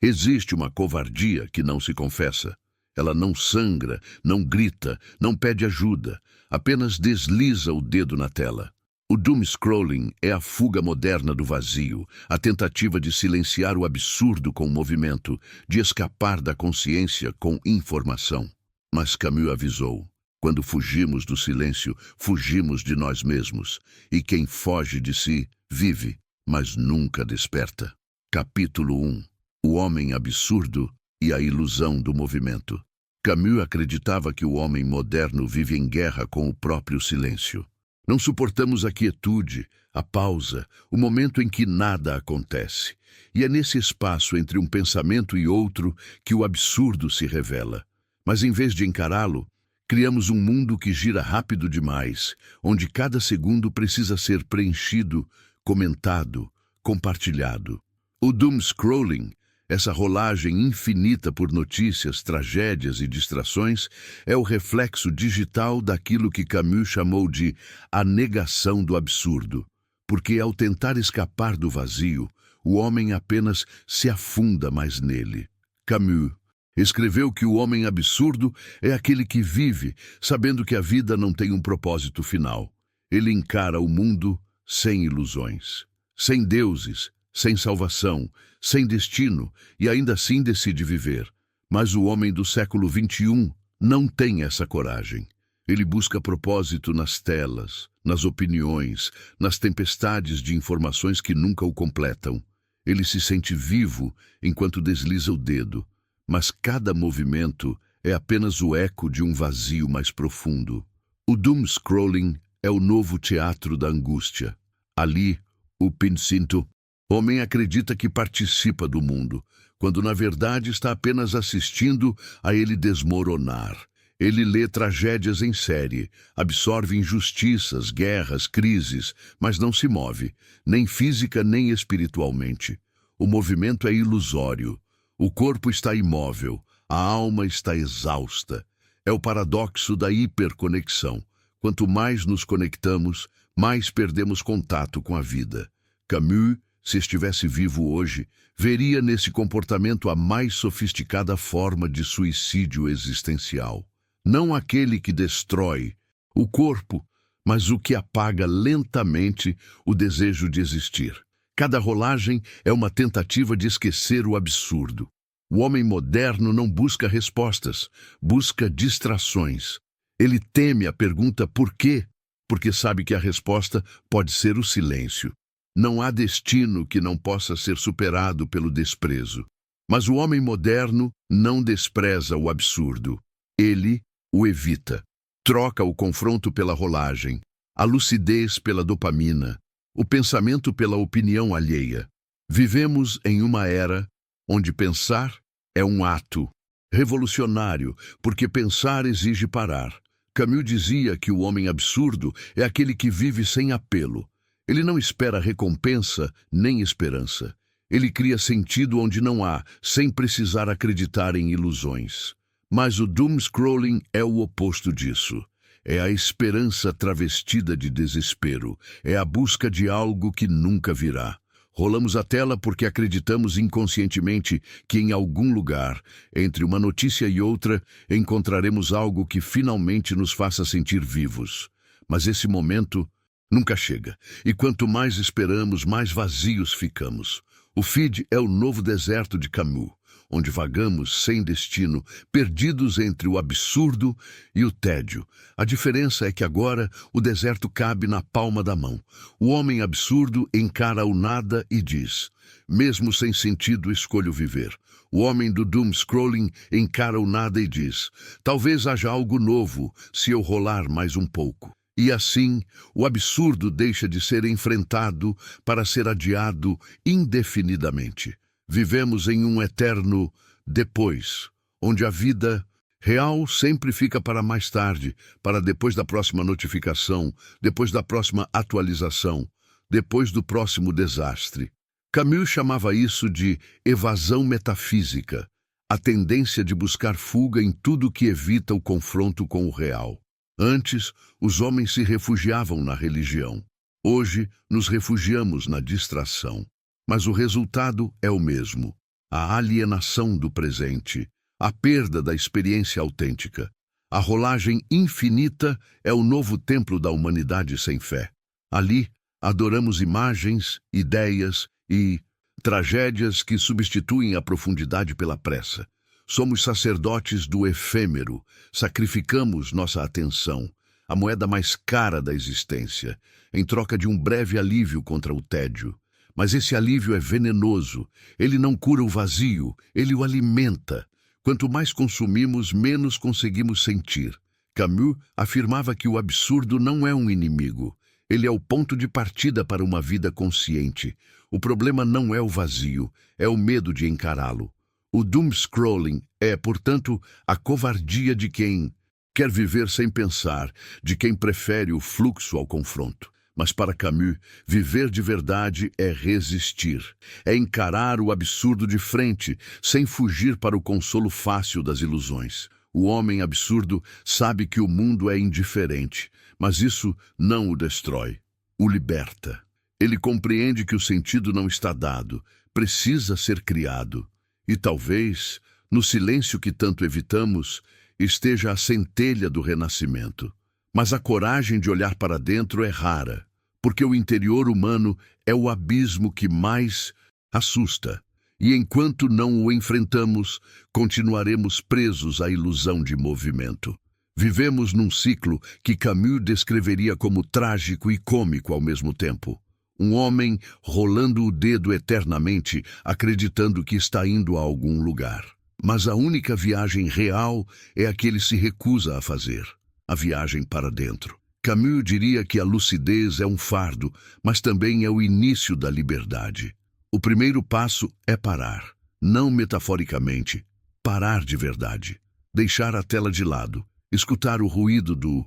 Existe uma covardia que não se confessa. Ela não sangra, não grita, não pede ajuda, apenas desliza o dedo na tela. O doom-scrolling é a fuga moderna do vazio, a tentativa de silenciar o absurdo com movimento, de escapar da consciência com informação. Mas Camus avisou: quando fugimos do silêncio, fugimos de nós mesmos, e quem foge de si, vive, mas nunca desperta. Capítulo 1. O homem absurdo e a ilusão do movimento. Camus acreditava que o homem moderno vive em guerra com o próprio silêncio. Não suportamos a quietude, a pausa, o momento em que nada acontece. E é nesse espaço entre um pensamento e outro que o absurdo se revela. Mas em vez de encará-lo, criamos um mundo que gira rápido demais, onde cada segundo precisa ser preenchido, comentado, compartilhado. O doom-scrolling, essa rolagem infinita por notícias, tragédias e distrações, é o reflexo digital daquilo que Camus chamou de a negação do absurdo. Porque ao tentar escapar do vazio, o homem apenas se afunda mais nele. Camus escreveu que o homem absurdo é aquele que vive, sabendo que a vida não tem um propósito final. Ele encara o mundo sem ilusões, sem deuses, sem salvação, sem destino, e ainda assim decide viver. Mas o homem do século XXI não tem essa coragem. Ele busca propósito nas telas, nas opiniões, nas tempestades de informações que nunca o completam. Ele se sente vivo enquanto desliza o dedo, mas cada movimento é apenas o eco de um vazio mais profundo. O doom-scrolling é o novo teatro da angústia. Ali, o Pincinto, homem acredita que participa do mundo, quando na verdade está apenas assistindo a ele desmoronar. Ele lê tragédias em série, absorve injustiças, guerras, crises, mas não se move, nem física nem espiritualmente. O movimento é ilusório. O corpo está imóvel, a alma está exausta. É o paradoxo da hiperconexão. Quanto mais nos conectamos, mais perdemos contato com a vida. Camus, se estivesse vivo hoje, veria nesse comportamento a mais sofisticada forma de suicídio existencial. Não aquele que destrói o corpo, mas o que apaga lentamente o desejo de existir. Cada rolagem é uma tentativa de esquecer o absurdo. O homem moderno não busca respostas, busca distrações. Ele teme a pergunta por quê, porque sabe que a resposta pode ser o silêncio. Não há destino que não possa ser superado pelo desprezo. Mas o homem moderno não despreza o absurdo. Ele o evita. Troca o confronto pela rolagem, a lucidez pela dopamina, o pensamento pela opinião alheia. Vivemos em uma era onde pensar é um ato revolucionário, porque pensar exige parar. Camus dizia que o homem absurdo é aquele que vive sem apelo. Ele não espera recompensa nem esperança. Ele cria sentido onde não há, sem precisar acreditar em ilusões. Mas o doom-scrolling é o oposto disso. É a esperança travestida de desespero. É a busca de algo que nunca virá. Rolamos a tela porque acreditamos inconscientemente que em algum lugar, entre uma notícia e outra, encontraremos algo que finalmente nos faça sentir vivos. Mas esse momento nunca chega, e quanto mais esperamos, mais vazios ficamos. O feed é o novo deserto de Camus, onde vagamos sem destino, perdidos entre o absurdo e o tédio. A diferença é que agora o deserto cabe na palma da mão. O homem absurdo encara o nada e diz: mesmo sem sentido, escolho viver. O homem do doom-scrolling encara o nada e diz: talvez haja algo novo se eu rolar mais um pouco. E assim, o absurdo deixa de ser enfrentado para ser adiado indefinidamente. Vivemos em um eterno depois, onde a vida real sempre fica para mais tarde, para depois da próxima notificação, depois da próxima atualização, depois do próximo desastre. Camus chamava isso de evasão metafísica, a tendência de buscar fuga em tudo que evita o confronto com o real. Antes, os homens se refugiavam na religião. Hoje, nos refugiamos na distração. Mas o resultado é o mesmo. a alienação do presente, a perda da experiência autêntica. A rolagem infinita é o novo templo da humanidade sem fé. Ali, adoramos imagens, ideias e tragédias que substituem a profundidade pela pressa. Somos sacerdotes do efêmero, sacrificamos nossa atenção, a moeda mais cara da existência, em troca de um breve alívio contra o tédio. Mas esse alívio é venenoso, ele não cura o vazio, ele o alimenta. Quanto mais consumimos, menos conseguimos sentir. Camus afirmava que o absurdo não é um inimigo, ele é o ponto de partida para uma vida consciente. O problema não é o vazio, é o medo de encará-lo. O doom-scrolling é, portanto, a covardia de quem quer viver sem pensar, de quem prefere o fluxo ao confronto. Mas para Camus, viver de verdade é resistir, é encarar o absurdo de frente, sem fugir para o consolo fácil das ilusões. O homem absurdo sabe que o mundo é indiferente, mas isso não o destrói, o liberta. Ele compreende que o sentido não está dado, precisa ser criado. E talvez, no silêncio que tanto evitamos, esteja a centelha do renascimento. Mas a coragem de olhar para dentro é rara, porque o interior humano é o abismo que mais assusta. E enquanto não o enfrentamos, continuaremos presos à ilusão de movimento. Vivemos num ciclo que Camus descreveria como trágico e cômico ao mesmo tempo. Um homem rolando o dedo eternamente, acreditando que está indo a algum lugar. Mas a única viagem real é a que ele se recusa a fazer, a viagem para dentro. Camus diria que a lucidez é um fardo, mas também é o início da liberdade. O primeiro passo é parar, não metaforicamente, parar de verdade. Deixar a tela de lado, escutar o ruído do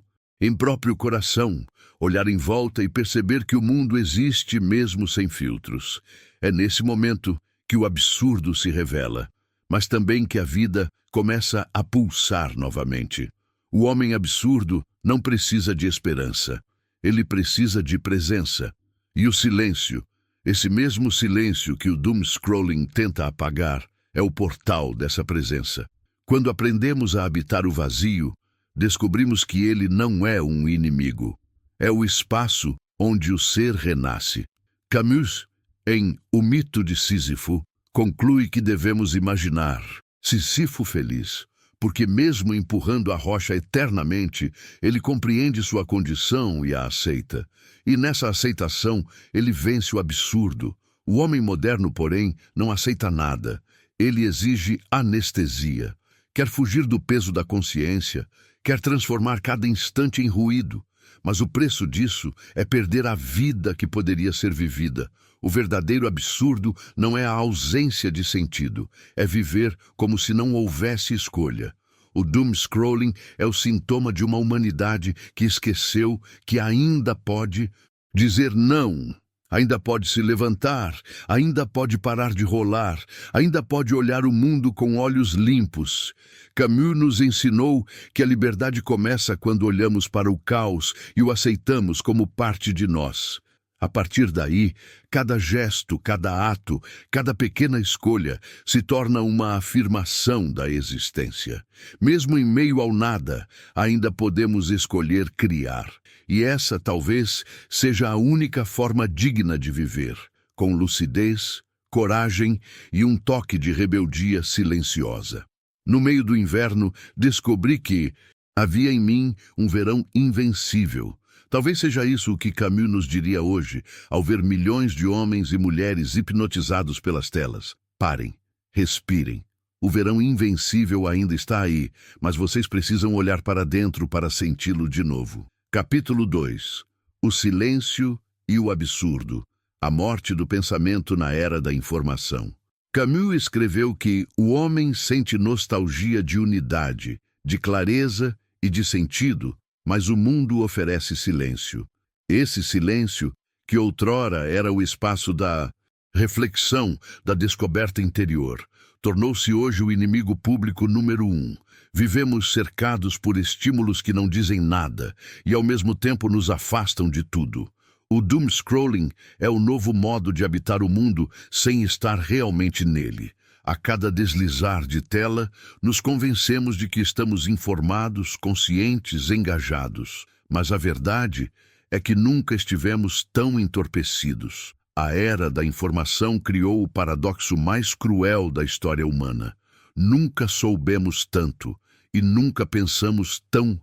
próprio coração, olhar em volta e perceber que o mundo existe mesmo sem filtros. É nesse momento que o absurdo se revela, mas também que a vida começa a pulsar novamente. O homem absurdo não precisa de esperança, ele precisa de presença. E o silêncio, esse mesmo silêncio que o doom-scrolling tenta apagar, é o portal dessa presença. Quando aprendemos a habitar o vazio, descobrimos que ele não é um inimigo. É o espaço onde o ser renasce. Camus, em O Mito de Sísifo, conclui que devemos imaginar Sísifo feliz, porque mesmo empurrando a rocha eternamente, ele compreende sua condição e a aceita. E nessa aceitação, ele vence o absurdo. O homem moderno, porém, não aceita nada. Ele exige anestesia. Quer fugir do peso da consciência, quer transformar cada instante em ruído. Mas o preço disso é perder a vida que poderia ser vivida. O verdadeiro absurdo não é a ausência de sentido, é viver como se não houvesse escolha. O doom-scrolling é o sintoma de uma humanidade que esqueceu que ainda pode dizer não. Ainda pode se levantar, ainda pode parar de rolar, ainda pode olhar o mundo com olhos limpos. Camus nos ensinou que a liberdade começa quando olhamos para o caos e o aceitamos como parte de nós. A partir daí, cada gesto, cada ato, cada pequena escolha se torna uma afirmação da existência. Mesmo em meio ao nada, ainda podemos escolher criar. E essa, talvez, seja a única forma digna de viver, com lucidez, coragem e um toque de rebeldia silenciosa. No meio do inverno, descobri que havia em mim um verão invencível. Talvez seja isso o que Camus nos diria hoje, ao ver milhões de homens e mulheres hipnotizados pelas telas. Parem, respirem. O verão invencível ainda está aí, mas vocês precisam olhar para dentro para senti-lo de novo. Capítulo 2. O silêncio e o absurdo. A morte do pensamento na era da informação. Camus escreveu que o homem sente nostalgia de unidade, de clareza e de sentido, mas o mundo oferece silêncio. Esse silêncio, que outrora era o espaço da reflexão, da descoberta interior, tornou-se hoje o inimigo público número 1. Vivemos cercados por estímulos que não dizem nada e ao mesmo tempo nos afastam de tudo. O doom-scrolling é o novo modo de habitar o mundo sem estar realmente nele. A cada deslizar de tela, nos convencemos de que estamos informados, conscientes, engajados. Mas a verdade é que nunca estivemos tão entorpecidos. A era da informação criou o paradoxo mais cruel da história humana. Nunca soubemos tanto e nunca pensamos tão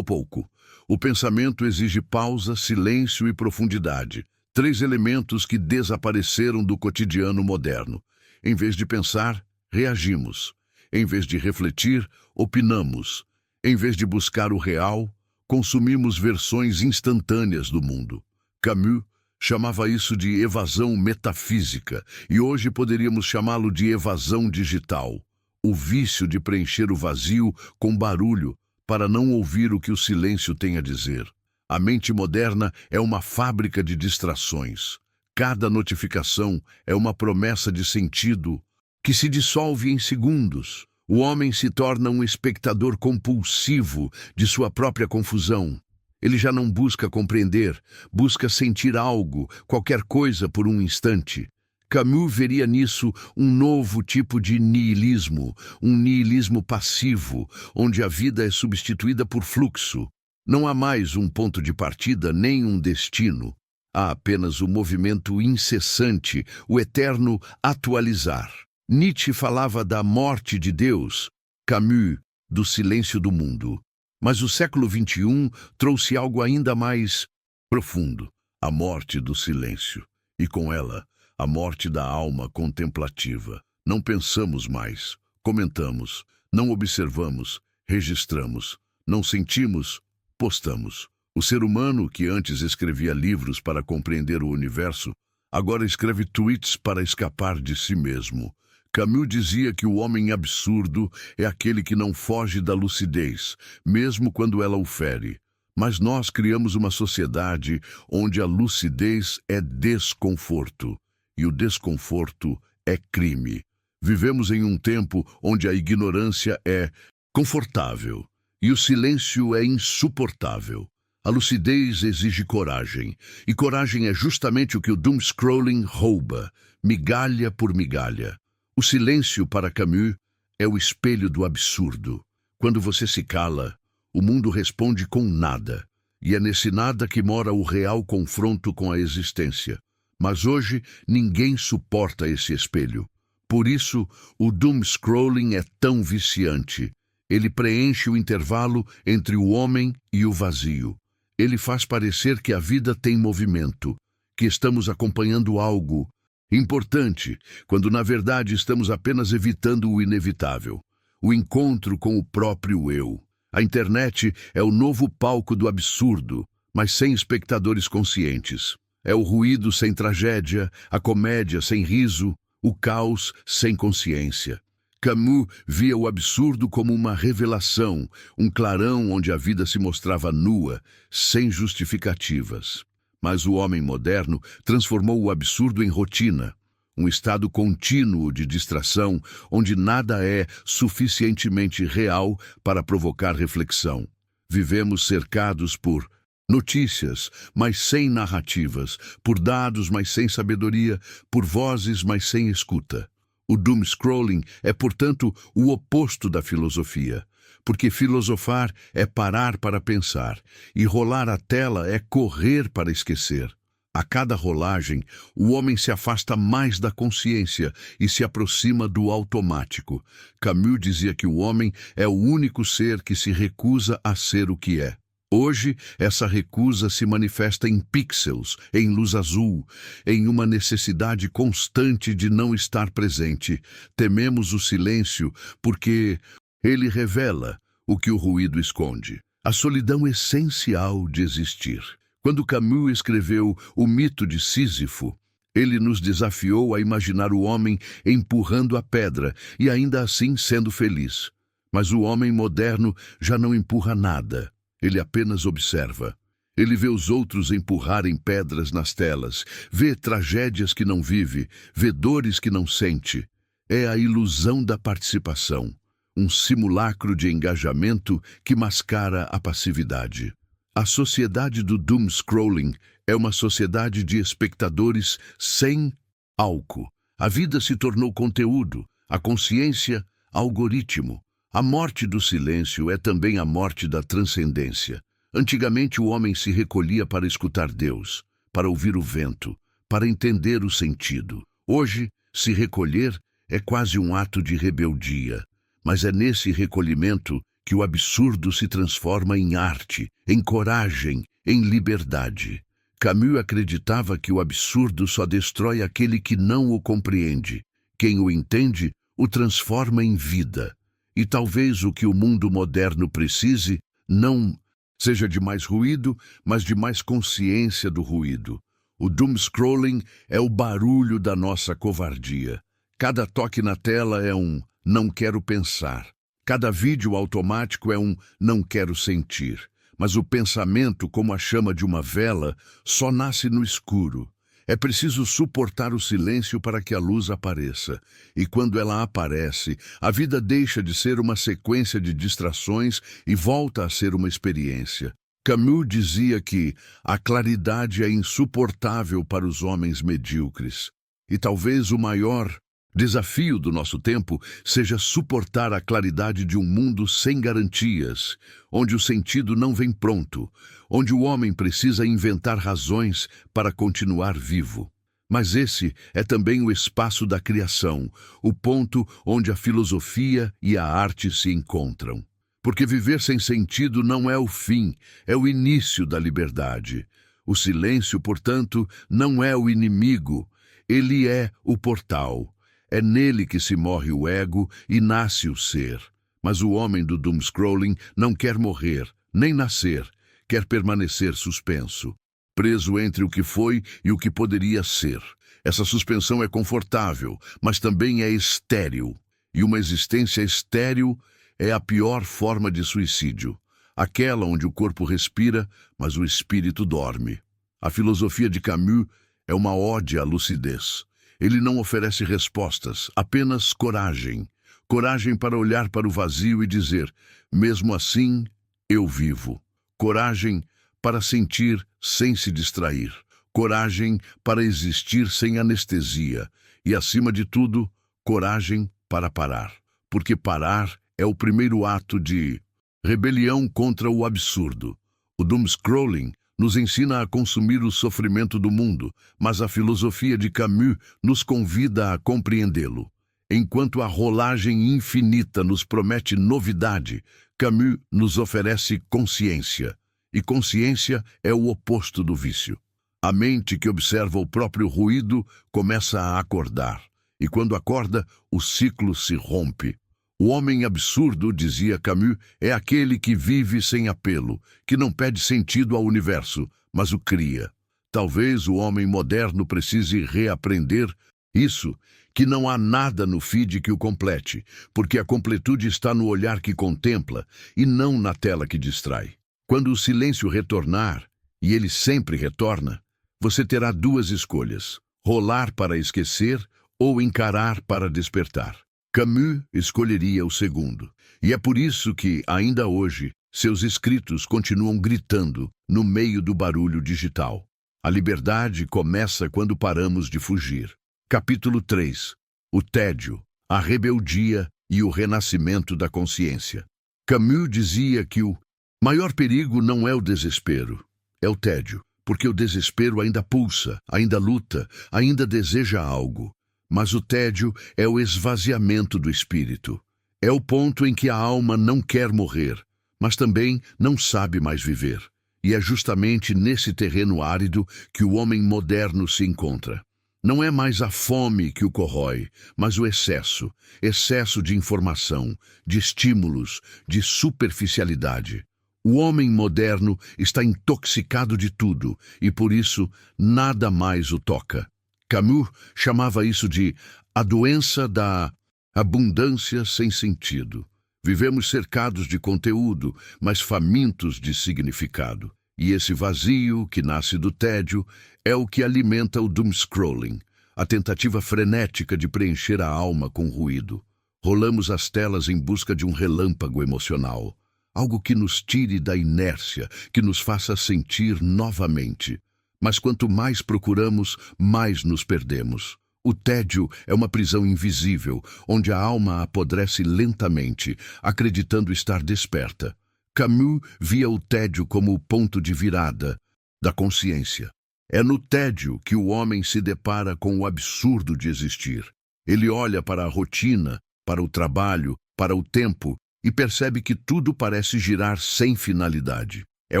pouco. O pensamento exige pausa, silêncio e profundidade. 3 elementos que desapareceram do cotidiano moderno. Em vez de pensar, reagimos. Em vez de refletir, opinamos. Em vez de buscar o real, consumimos versões instantâneas do mundo. Camus chamava isso de evasão metafísica, e hoje poderíamos chamá-lo de evasão digital. O vício de preencher o vazio com barulho para não ouvir o que o silêncio tem a dizer. A mente moderna é uma fábrica de distrações. Cada notificação é uma promessa de sentido que se dissolve em segundos. O homem se torna um espectador compulsivo de sua própria confusão. Ele já não busca compreender, busca sentir algo, qualquer coisa por um instante. Camus veria nisso um novo tipo de niilismo, um niilismo passivo, onde a vida é substituída por fluxo. Não há mais um ponto de partida nem um destino. Há apenas o movimento incessante, o eterno atualizar. Nietzsche falava da morte de Deus, Camus, do silêncio do mundo. Mas o século XXI trouxe algo ainda mais profundo, a morte do silêncio. E com ela, a morte da alma contemplativa. Não pensamos mais, comentamos, não observamos, registramos, não sentimos, postamos. O ser humano, que antes escrevia livros para compreender o universo, agora escreve tweets para escapar de si mesmo. Camus dizia que o homem absurdo é aquele que não foge da lucidez, mesmo quando ela o fere. Mas nós criamos uma sociedade onde a lucidez é desconforto, e o desconforto é crime. Vivemos em um tempo onde a ignorância é confortável e o silêncio é insuportável. A lucidez exige coragem, e coragem é justamente o que o doom-scrolling rouba, migalha por migalha. O silêncio, para Camus, é o espelho do absurdo. Quando você se cala, o mundo responde com nada, e é nesse nada que mora o real confronto com a existência. Mas hoje, ninguém suporta esse espelho. Por isso, o doom-scrolling é tão viciante. Ele preenche o intervalo entre o homem e o vazio. Ele faz parecer que a vida tem movimento, que estamos acompanhando algo importante, quando na verdade estamos apenas evitando o inevitável, o encontro com o próprio eu. A internet é o novo palco do absurdo, mas sem espectadores conscientes. É o ruído sem tragédia, a comédia sem riso, o caos sem consciência. Camus via o absurdo como uma revelação, um clarão onde a vida se mostrava nua, sem justificativas. Mas o homem moderno transformou o absurdo em rotina, um estado contínuo de distração, onde nada é suficientemente real para provocar reflexão. Vivemos cercados por notícias, mas sem narrativas, por dados, mas sem sabedoria, por vozes, mas sem escuta. O doom-scrolling é, portanto, o oposto da filosofia, porque filosofar é parar para pensar, e rolar a tela é correr para esquecer. A cada rolagem, o homem se afasta mais da consciência e se aproxima do automático. Camus dizia que o homem é o único ser que se recusa a ser o que é. Hoje, essa recusa se manifesta em pixels, em luz azul, em uma necessidade constante de não estar presente. Tememos o silêncio porque ele revela o que o ruído esconde. A solidão essencial de existir. Quando Camus escreveu O Mito de Sísifo, ele nos desafiou a imaginar o homem empurrando a pedra e ainda assim sendo feliz. Mas o homem moderno já não empurra nada. Ele apenas observa. Ele vê os outros empurrarem pedras nas telas, vê tragédias que não vive, vê dores que não sente. É a ilusão da participação, um simulacro de engajamento que mascara a passividade. A sociedade do doom-scrolling é uma sociedade de espectadores sem álcool. A vida se tornou conteúdo, A consciência, algoritmo. A morte do silêncio é também a morte da transcendência. Antigamente o homem se recolhia para escutar Deus, para ouvir o vento, para entender o sentido. Hoje, se recolher é quase um ato de rebeldia, mas é nesse recolhimento que o absurdo se transforma em arte, em coragem, em liberdade. Camus acreditava que o absurdo só destrói aquele que não o compreende. Quem o entende, o transforma em vida. E talvez o que o mundo moderno precise não seja de mais ruído, mas de mais consciência do ruído. O doom-scrolling é o barulho da nossa covardia. Cada toque na tela é um não quero pensar. Cada vídeo automático é um não quero sentir. Mas o pensamento, como a chama de uma vela, só nasce no escuro. É preciso suportar o silêncio para que a luz apareça. E quando ela aparece, a vida deixa de ser uma sequência de distrações e volta a ser uma experiência. Camus dizia que a claridade é insuportável para os homens medíocres. E talvez o maior desafio do nosso tempo seja suportar a claridade de um mundo sem garantias, onde o sentido não vem pronto, onde o homem precisa inventar razões para continuar vivo. Mas esse é também o espaço da criação, o ponto onde a filosofia e a arte se encontram. Porque viver sem sentido não é o fim, é o início da liberdade. O silêncio, portanto, não é o inimigo, ele é o portal. É nele que se morre o ego e nasce o ser. Mas o homem do doom-scrolling não quer morrer, nem nascer, quer permanecer suspenso, preso entre o que foi e o que poderia ser. Essa suspensão é confortável, mas também é estéril. E uma existência estéril é a pior forma de suicídio, aquela onde o corpo respira, mas o espírito dorme. A filosofia de Camus é uma ode à lucidez. Ele não oferece respostas, apenas coragem. Coragem para olhar para o vazio e dizer, mesmo assim, eu vivo. Coragem para sentir sem se distrair. Coragem para existir sem anestesia. E, acima de tudo, coragem para parar. Porque parar é o primeiro ato de rebelião contra o absurdo. O doom-scrolling nos ensina a consumir o sofrimento do mundo, mas a filosofia de Camus nos convida a compreendê-lo. Enquanto a rolagem infinita nos promete novidade, Camus nos oferece consciência. E consciência é o oposto do vício. A mente que observa o próprio ruído começa a acordar. E quando acorda, o ciclo se rompe. O homem absurdo, dizia Camus, é aquele que vive sem apelo, que não pede sentido ao universo, mas o cria. Talvez o homem moderno precise reaprender isso, que não há nada no feed que o complete, porque a completude está no olhar que contempla e não na tela que distrai. Quando o silêncio retornar, e ele sempre retorna, você terá duas escolhas: rolar para esquecer ou encarar para despertar. Camus escolheria o segundo, e é por isso que, ainda hoje, seus escritos continuam gritando no meio do barulho digital. A liberdade começa quando paramos de fugir. Capítulo 3. O tédio, a rebeldia e o renascimento da consciência. Camus dizia que o maior perigo não é o desespero, é o tédio, porque o desespero ainda pulsa, ainda luta, ainda deseja algo. Mas o tédio é o esvaziamento do espírito. É o ponto em que a alma não quer morrer, mas também não sabe mais viver. E é justamente nesse terreno árido que o homem moderno se encontra. Não é mais a fome que o corrói, mas o excesso. Excesso de informação, de estímulos, de superficialidade. O homem moderno está intoxicado de tudo e, por isso, nada mais o toca. Camus chamava isso de a doença da abundância sem sentido. Vivemos cercados de conteúdo, mas famintos de significado. E esse vazio, que nasce do tédio, é o que alimenta o doom-scrolling, a tentativa frenética de preencher a alma com ruído. Rolamos as telas em busca de um relâmpago emocional, algo que nos tire da inércia, que nos faça sentir novamente. Mas quanto mais procuramos, mais nos perdemos. O tédio é uma prisão invisível, onde a alma apodrece lentamente, acreditando estar desperta. Camus via o tédio como o ponto de virada da consciência. É no tédio que o homem se depara com o absurdo de existir. Ele olha para a rotina, para o trabalho, para o tempo e percebe que tudo parece girar sem finalidade. É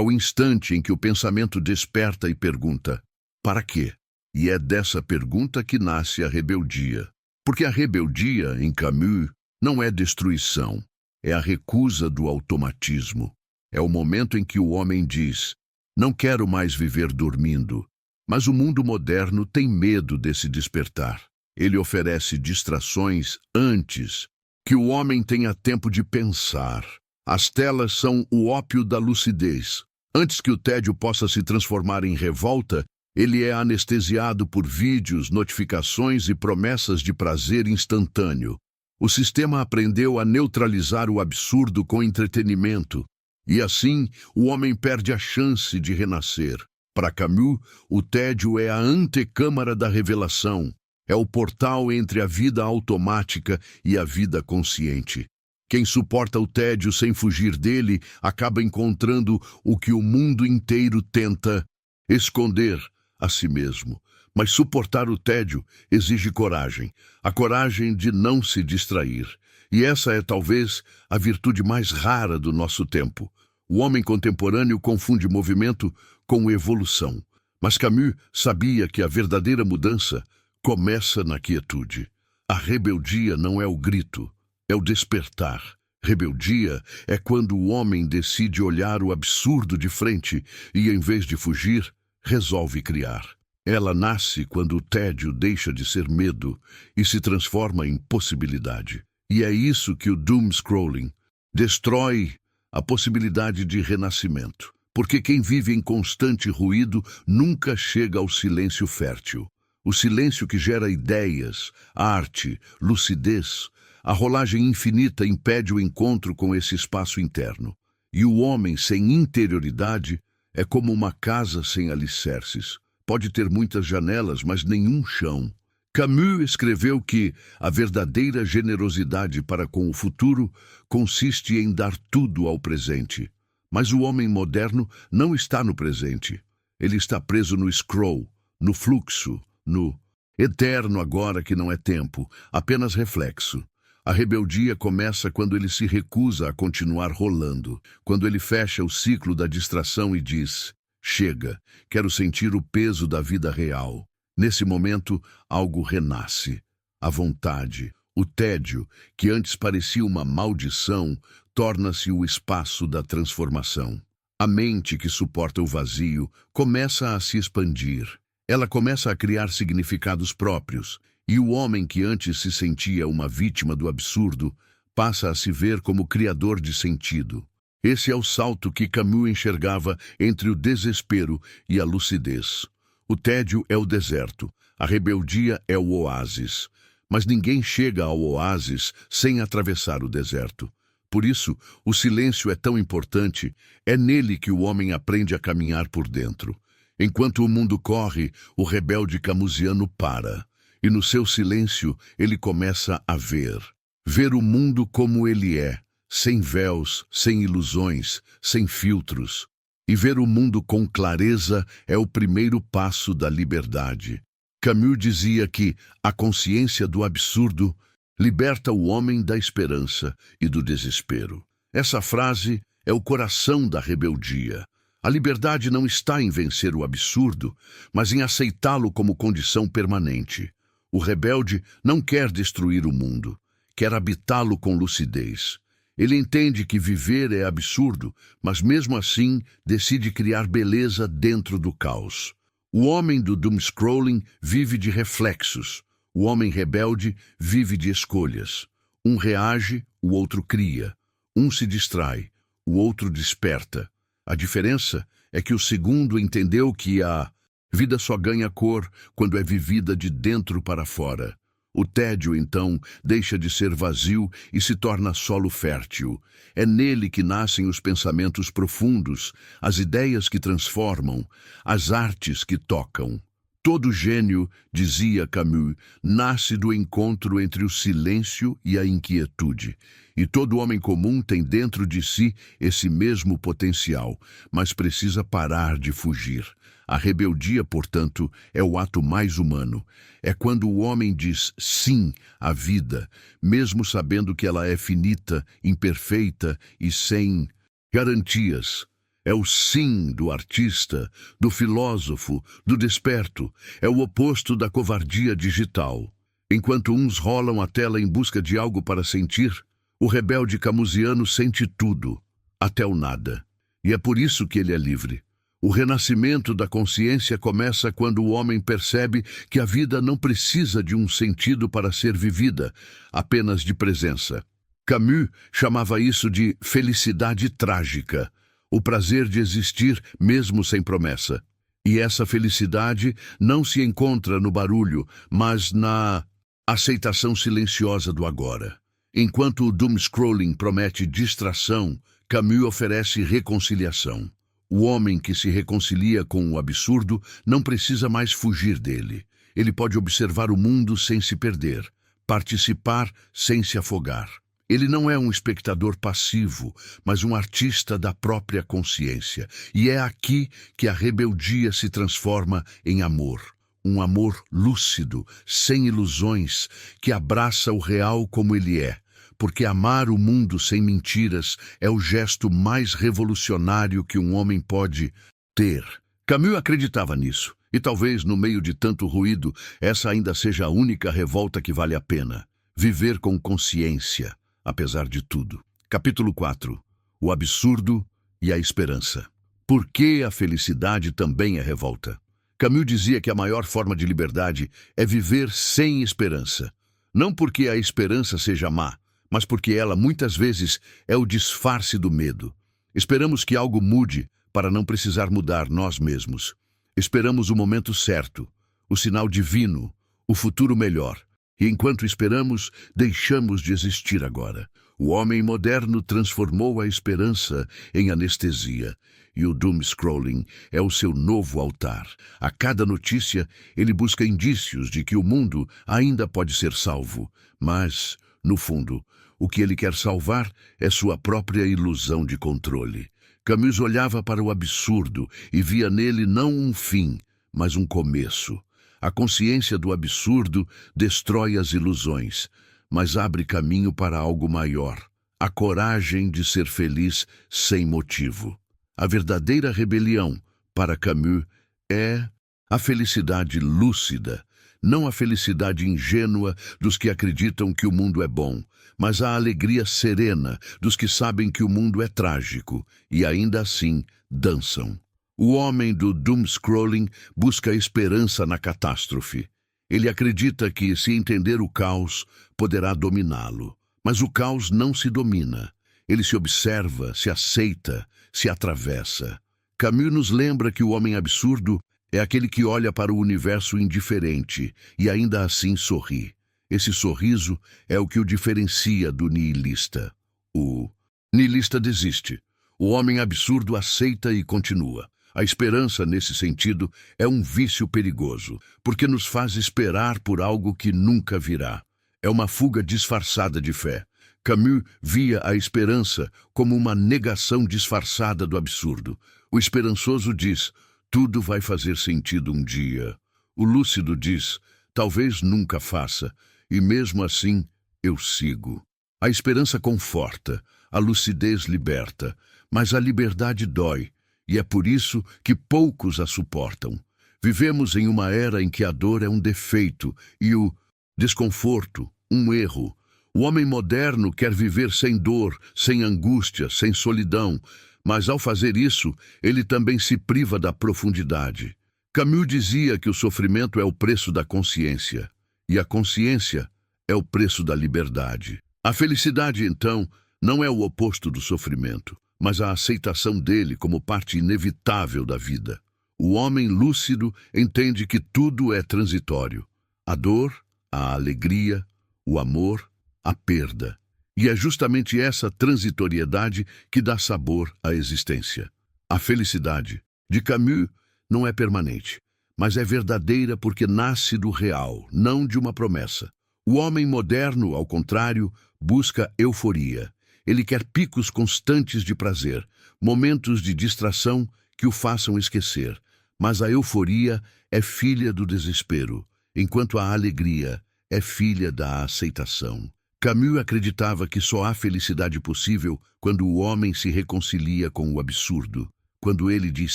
o instante em que o pensamento desperta e pergunta: para quê? E é dessa pergunta que nasce a rebeldia. Porque a rebeldia, em Camus, não é destruição, é a recusa do automatismo. É o momento em que o homem diz: não quero mais viver dormindo. Mas o mundo moderno tem medo desse despertar. Ele oferece distrações antes que o homem tenha tempo de pensar. As telas são o ópio da lucidez. Antes que o tédio possa se transformar em revolta, ele é anestesiado por vídeos, notificações e promessas de prazer instantâneo. O sistema aprendeu a neutralizar o absurdo com entretenimento, e assim o homem perde a chance de renascer. Para Camus, o tédio é a antecâmara da revelação, é o portal entre a vida automática e a vida consciente. Quem suporta o tédio sem fugir dele acaba encontrando o que o mundo inteiro tenta esconder a si mesmo. Mas suportar o tédio exige coragem, a coragem de não se distrair. E essa é talvez a virtude mais rara do nosso tempo. O homem contemporâneo confunde movimento com evolução. Mas Camus sabia que a verdadeira mudança começa na quietude. A rebeldia não é o grito, é o despertar. Rebeldia é quando o homem decide olhar o absurdo de frente e, em vez de fugir, resolve criar. Ela nasce quando o tédio deixa de ser medo e se transforma em possibilidade. E é isso que o doom scrolling destrói, a possibilidade de renascimento. Porque quem vive em constante ruído nunca chega ao silêncio fértil. O silêncio que gera ideias, arte, lucidez. A rolagem infinita impede o encontro com esse espaço interno. E o homem sem interioridade é como uma casa sem alicerces. Pode ter muitas janelas, mas nenhum chão. Camus escreveu que a verdadeira generosidade para com o futuro consiste em dar tudo ao presente. Mas o homem moderno não está no presente. Ele está preso no scroll, no fluxo, no eterno agora que não é tempo, apenas reflexo. A rebeldia começa quando ele se recusa a continuar rolando, quando ele fecha o ciclo da distração e diz: chega, quero sentir o peso da vida real. Nesse momento, algo renasce. A vontade, o tédio, que antes parecia uma maldição, torna-se o espaço da transformação. A mente que suporta o vazio começa a se expandir. Ela começa a criar significados próprios, e o homem que antes se sentia uma vítima do absurdo passa a se ver como criador de sentido. Esse é o salto que Camus enxergava entre o desespero e a lucidez. O tédio é o deserto, a rebeldia é o oásis. Mas ninguém chega ao oásis sem atravessar o deserto. Por isso, o silêncio é tão importante, é nele que o homem aprende a caminhar por dentro. Enquanto o mundo corre, o rebelde camusiano para. E no seu silêncio, ele começa a ver. Ver o mundo como ele é, sem véus, sem ilusões, sem filtros. E ver o mundo com clareza é o primeiro passo da liberdade. Camus dizia que a consciência do absurdo liberta o homem da esperança e do desespero. Essa frase é o coração da rebeldia. A liberdade não está em vencer o absurdo, mas em aceitá-lo como condição permanente. O rebelde não quer destruir o mundo, quer habitá-lo com lucidez. Ele entende que viver é absurdo, mas mesmo assim decide criar beleza dentro do caos. O homem do doomscrolling vive de reflexos. O homem rebelde vive de escolhas. Um reage, o outro cria. Um se distrai, o outro desperta. A diferença é que o segundo entendeu que a vida só ganha cor quando é vivida de dentro para fora. O tédio, então, deixa de ser vazio e se torna solo fértil. É nele que nascem os pensamentos profundos, as ideias que transformam, as artes que tocam. Todo gênio, dizia Camus, nasce do encontro entre o silêncio e a inquietude. E todo homem comum tem dentro de si esse mesmo potencial, mas precisa parar de fugir. A rebeldia, portanto, é o ato mais humano. É quando o homem diz sim à vida, mesmo sabendo que ela é finita, imperfeita e sem garantias. É o sim do artista, do filósofo, do desperto. É o oposto da covardia digital. Enquanto uns rolam a tela em busca de algo para sentir, o rebelde camusiano sente tudo, até o nada. E é por isso que ele é livre. O renascimento da consciência começa quando o homem percebe que a vida não precisa de um sentido para ser vivida, apenas de presença. Camus chamava isso de felicidade trágica, o prazer de existir mesmo sem promessa. E essa felicidade não se encontra no barulho, mas na aceitação silenciosa do agora. Enquanto o doom-scrolling promete distração, Camus oferece reconciliação. O homem que se reconcilia com o absurdo não precisa mais fugir dele. Ele pode observar o mundo sem se perder, participar sem se afogar. Ele não é um espectador passivo, mas um artista da própria consciência. E é aqui que a rebeldia se transforma em amor. Um amor lúcido, sem ilusões, que abraça o real como ele é. Porque amar o mundo sem mentiras é o gesto mais revolucionário que um homem pode ter. Camus acreditava nisso, e talvez, no meio de tanto ruído, essa ainda seja a única revolta que vale a pena. Viver com consciência, apesar de tudo. Capítulo 4. O absurdo e a esperança. Por que a felicidade também é revolta? Camus dizia que a maior forma de liberdade é viver sem esperança. Não porque a esperança seja má, mas porque ela, muitas vezes, é o disfarce do medo. Esperamos que algo mude para não precisar mudar nós mesmos. Esperamos o momento certo, o sinal divino, o futuro melhor. E enquanto esperamos, deixamos de existir agora. O homem moderno transformou a esperança em anestesia. E o doom-scrolling é o seu novo altar. A cada notícia, ele busca indícios de que o mundo ainda pode ser salvo. Mas, no fundo, o que ele quer salvar é sua própria ilusão de controle. Camus olhava para o absurdo e via nele não um fim, mas um começo. A consciência do absurdo destrói as ilusões, mas abre caminho para algo maior. A coragem de ser feliz sem motivo. A verdadeira rebelião, para Camus, é a felicidade lúcida, não a felicidade ingênua dos que acreditam que o mundo é bom, mas a alegria serena dos que sabem que o mundo é trágico e ainda assim dançam. O homem do doom-scrolling busca esperança na catástrofe. Ele acredita que, se entender o caos, poderá dominá-lo. Mas o caos não se domina. Ele se observa, se aceita, se atravessa. Camus nos lembra que o homem absurdo é aquele que olha para o universo indiferente e ainda assim sorri. Esse sorriso é o que o diferencia do nihilista. O nihilista desiste. O homem absurdo aceita e continua. A esperança, nesse sentido, é um vício perigoso, porque nos faz esperar por algo que nunca virá. É uma fuga disfarçada de fé. Camus via a esperança como uma negação disfarçada do absurdo. O esperançoso diz: tudo vai fazer sentido um dia. O lúcido diz: talvez nunca faça, e mesmo assim eu sigo. A esperança conforta, a lucidez liberta, mas a liberdade dói, e é por isso que poucos a suportam. Vivemos em uma era em que a dor é um defeito e o desconforto, um erro. O homem moderno quer viver sem dor, sem angústia, sem solidão, mas ao fazer isso, ele também se priva da profundidade. Camus dizia que o sofrimento é o preço da consciência, e a consciência é o preço da liberdade. A felicidade, então, não é o oposto do sofrimento, mas a aceitação dele como parte inevitável da vida. O homem lúcido entende que tudo é transitório. A dor, a alegria, o amor, a perda. E é justamente essa transitoriedade que dá sabor à existência. A felicidade, de Camus, não é permanente, mas é verdadeira porque nasce do real, não de uma promessa. O homem moderno, ao contrário, busca euforia. Ele quer picos constantes de prazer, momentos de distração que o façam esquecer. Mas a euforia é filha do desespero, enquanto a alegria é filha da aceitação. Camus acreditava que só há felicidade possível quando o homem se reconcilia com o absurdo, quando ele diz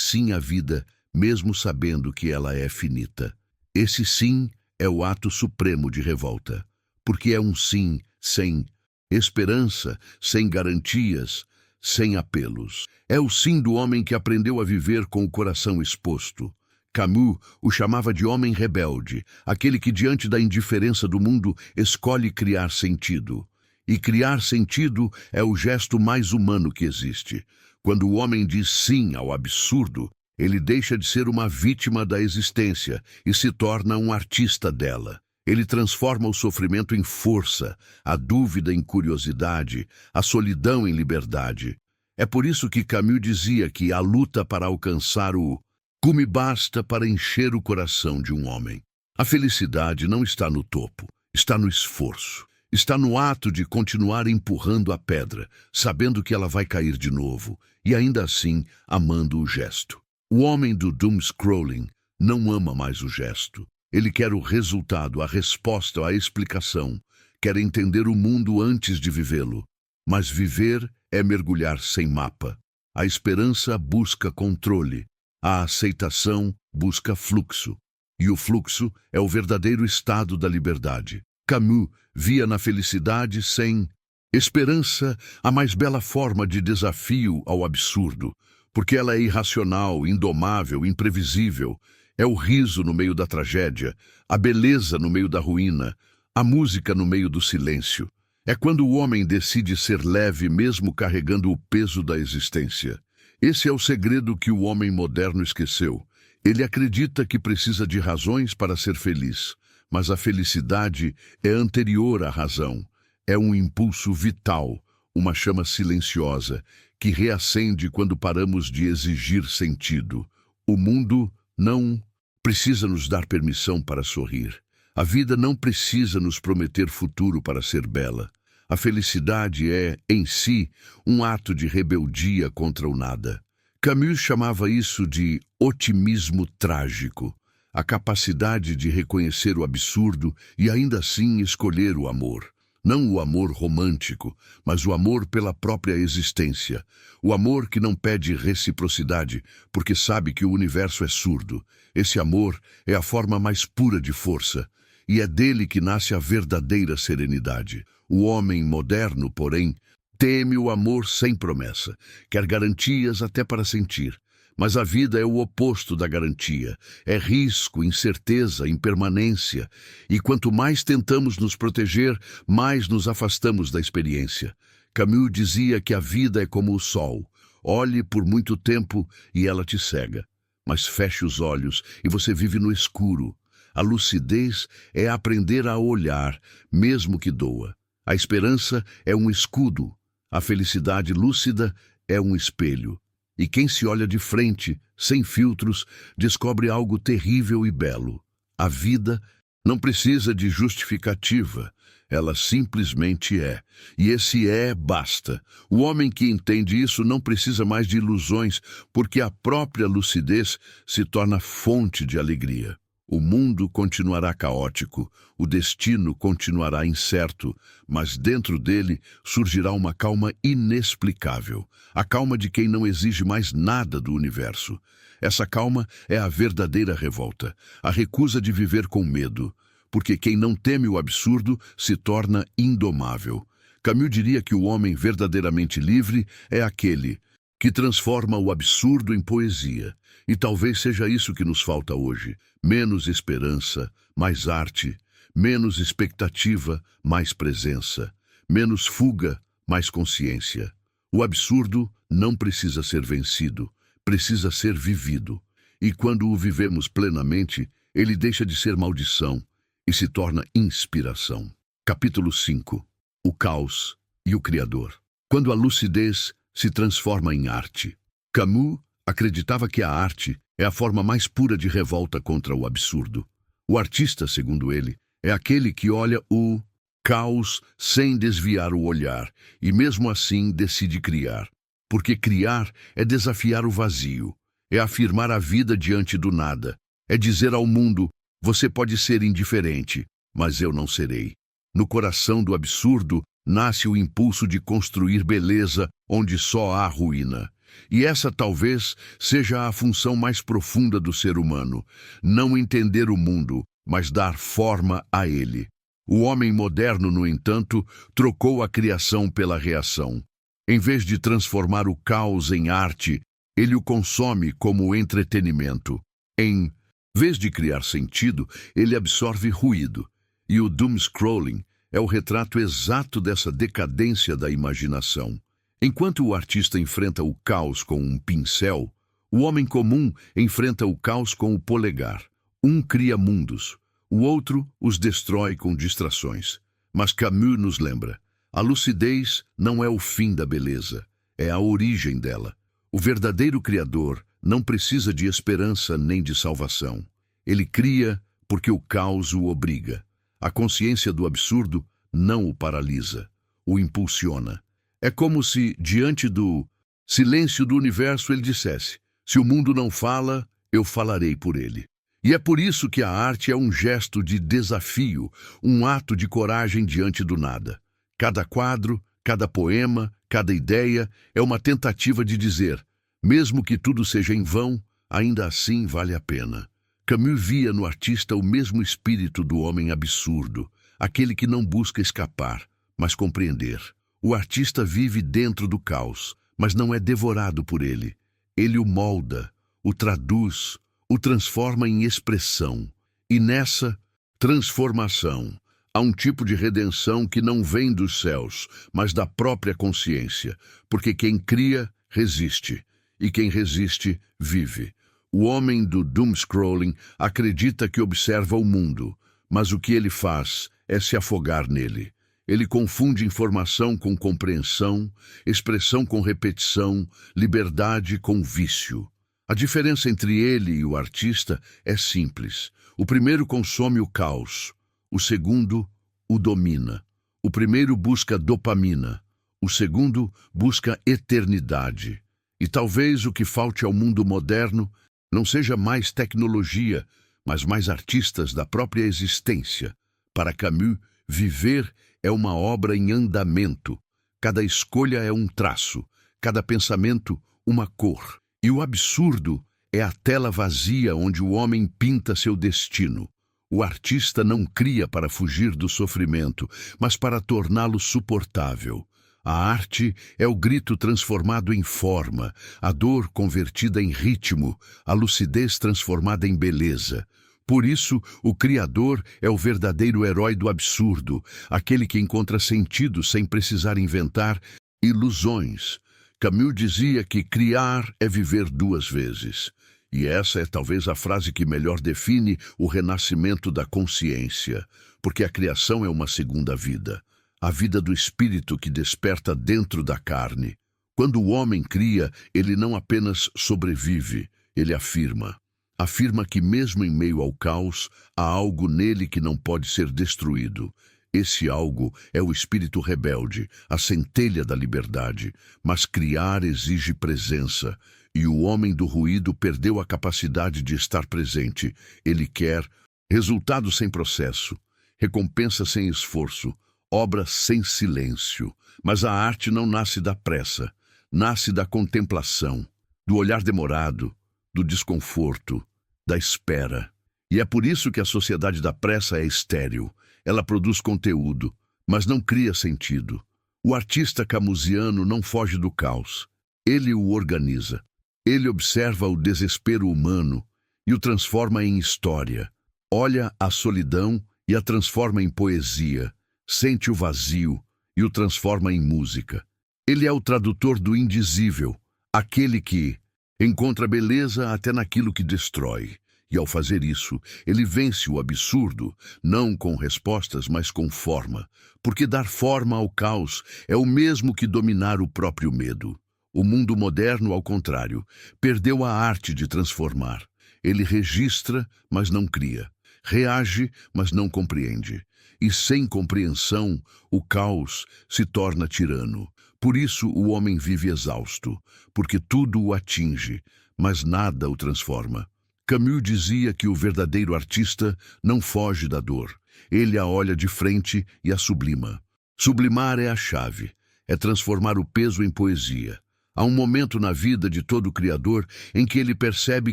sim à vida, mesmo sabendo que ela é finita. Esse sim é o ato supremo de revolta, porque é um sim sem esperança, sem garantias, sem apelos. É o sim do homem que aprendeu a viver com o coração exposto. Camus o chamava de homem rebelde, aquele que diante da indiferença do mundo escolhe criar sentido. E criar sentido é o gesto mais humano que existe. Quando o homem diz sim ao absurdo, ele deixa de ser uma vítima da existência e se torna um artista dela. Ele transforma o sofrimento em força, a dúvida em curiosidade, a solidão em liberdade. É por isso que Camus dizia que a luta para alcançar o cume basta para encher o coração de um homem. A felicidade não está no topo, está no esforço. Está no ato de continuar empurrando a pedra, sabendo que ela vai cair de novo, e ainda assim amando o gesto. O homem do doom scrolling não ama mais o gesto. Ele quer o resultado, a resposta, a explicação. Quer entender o mundo antes de vivê-lo. Mas viver é mergulhar sem mapa. A esperança busca controle. A aceitação busca fluxo. E o fluxo é o verdadeiro estado da liberdade. Camus via na felicidade sem esperança a mais bela forma de desafio ao absurdo, porque ela é irracional, indomável, imprevisível. É o riso no meio da tragédia, a beleza no meio da ruína, a música no meio do silêncio. É quando o homem decide ser leve mesmo carregando o peso da existência. Esse é o segredo que o homem moderno esqueceu. Ele acredita que precisa de razões para ser feliz, mas a felicidade é anterior à razão. É um impulso vital, uma chama silenciosa, que reacende quando paramos de exigir sentido. O mundo não precisa nos dar permissão para sorrir. A vida não precisa nos prometer futuro para ser bela. A felicidade é, em si, um ato de rebeldia contra o nada. Camus chamava isso de otimismo trágico, a capacidade de reconhecer o absurdo e ainda assim escolher o amor. Não o amor romântico, mas o amor pela própria existência. O amor que não pede reciprocidade, porque sabe que o universo é surdo. Esse amor é a forma mais pura de força, e é dele que nasce a verdadeira serenidade. O homem moderno, porém, teme o amor sem promessa, quer garantias até para sentir. Mas a vida é o oposto da garantia. É risco, incerteza, impermanência. E quanto mais tentamos nos proteger, mais nos afastamos da experiência. Camus dizia que a vida é como o sol. Olhe por muito tempo e ela te cega. Mas feche os olhos e você vive no escuro. A lucidez é aprender a olhar, mesmo que doa. A esperança é um escudo. A felicidade lúcida é um espelho. E quem se olha de frente, sem filtros, descobre algo terrível e belo. A vida não precisa de justificativa, ela simplesmente é. E esse basta. O homem que entende isso não precisa mais de ilusões, porque a própria lucidez se torna fonte de alegria. O mundo continuará caótico, o destino continuará incerto, mas dentro dele surgirá uma calma inexplicável, a calma de quem não exige mais nada do universo. Essa calma é a verdadeira revolta, a recusa de viver com medo, porque quem não teme o absurdo se torna indomável. Camus diria que o homem verdadeiramente livre é aquele que transforma o absurdo em poesia. E talvez seja isso que nos falta hoje. Menos esperança, mais arte. Menos expectativa, mais presença. Menos fuga, mais consciência. O absurdo não precisa ser vencido, precisa ser vivido. E quando o vivemos plenamente, ele deixa de ser maldição e se torna inspiração. Capítulo 5. O caos e o Criador. Quando a lucidez se transforma em arte. Camus acreditava que a arte É a forma mais pura de revolta contra o absurdo. O artista, segundo ele, é aquele que olha o caos sem desviar o olhar e mesmo assim decide criar. Porque criar é desafiar o vazio, é afirmar a vida diante do nada, é dizer ao mundo: você pode ser indiferente, mas eu não serei. No coração do absurdo nasce o impulso de construir beleza onde só há ruína. E essa talvez seja a função mais profunda do ser humano: não entender o mundo, mas dar forma a ele. O homem moderno, no entanto, trocou a criação pela reação. Em vez de transformar o caos em arte, ele o consome como entretenimento. Em vez de criar sentido, ele absorve ruído. E o doom-scrolling é o retrato exato dessa decadência da imaginação. Enquanto o artista enfrenta o caos com um pincel, o homem comum enfrenta o caos com o polegar. Um cria mundos, o outro os destrói com distrações. Mas Camus nos lembra: a lucidez não é o fim da beleza, é a origem dela. O verdadeiro criador não precisa de esperança nem de salvação. Ele cria porque o caos o obriga. A consciência do absurdo não o paralisa, o impulsiona. É como se, diante do silêncio do universo, ele dissesse: se o mundo não fala, eu falarei por ele. E é por isso que a arte é um gesto de desafio, um ato de coragem diante do nada. Cada quadro, cada poema, cada ideia é uma tentativa de dizer: mesmo que tudo seja em vão, ainda assim vale a pena. Camus via no artista o mesmo espírito do homem absurdo, aquele que não busca escapar, mas compreender. O artista vive dentro do caos, mas não é devorado por ele. Ele o molda, o traduz, o transforma em expressão. E nessa transformação há um tipo de redenção que não vem dos céus, mas da própria consciência, porque quem cria, resiste, e quem resiste, vive. O homem do doom-scrolling acredita que observa o mundo, mas o que ele faz é se afogar nele. Ele confunde informação com compreensão, expressão com repetição, liberdade com vício. A diferença entre ele e o artista é simples. O primeiro consome o caos, o segundo o domina. O primeiro busca dopamina, o segundo busca eternidade. E talvez o que falte ao mundo moderno não seja mais tecnologia, mas mais artistas da própria existência. Para Camus, viver é uma obra em andamento. Cada escolha é um traço, cada pensamento uma cor. E o absurdo é a tela vazia onde o homem pinta seu destino. O artista não cria para fugir do sofrimento, mas para torná-lo suportável. A arte é o grito transformado em forma, a dor convertida em ritmo, a lucidez transformada em beleza. Por isso, o Criador é o verdadeiro herói do absurdo, aquele que encontra sentido sem precisar inventar ilusões. Camus dizia que criar é viver duas vezes. E essa é talvez a frase que melhor define o renascimento da consciência, porque a criação é uma segunda vida. A vida do espírito que desperta dentro da carne. Quando o homem cria, ele não apenas sobrevive, ele afirma. Afirma que mesmo em meio ao caos, há algo nele que não pode ser destruído. Esse algo é o espírito rebelde, a centelha da liberdade. Mas criar exige presença, e o homem do ruído perdeu a capacidade de estar presente. Ele quer resultado sem processo, recompensa sem esforço, obra sem silêncio. Mas a arte não nasce da pressa, nasce da contemplação, do olhar demorado, do desconforto, da espera. E é por isso que a sociedade da pressa é estéril. Ela produz conteúdo, mas não cria sentido. O artista camusiano não foge do caos. Ele o organiza. Ele observa o desespero humano e o transforma em história. Olha a solidão e a transforma em poesia. Sente o vazio e o transforma em música. Ele é o tradutor do indizível, aquele que encontra beleza até naquilo que destrói. E ao fazer isso, ele vence o absurdo, não com respostas, mas com forma. Porque dar forma ao caos é o mesmo que dominar o próprio medo. O mundo moderno, ao contrário, perdeu a arte de transformar. Ele registra, mas não cria. Reage, mas não compreende. E sem compreensão, o caos se torna tirano. Por isso o homem vive exausto, porque tudo o atinge, mas nada o transforma. Camus dizia que o verdadeiro artista não foge da dor. Ele a olha de frente e a sublima. Sublimar é a chave, é transformar o peso em poesia. Há um momento na vida de todo criador em que ele percebe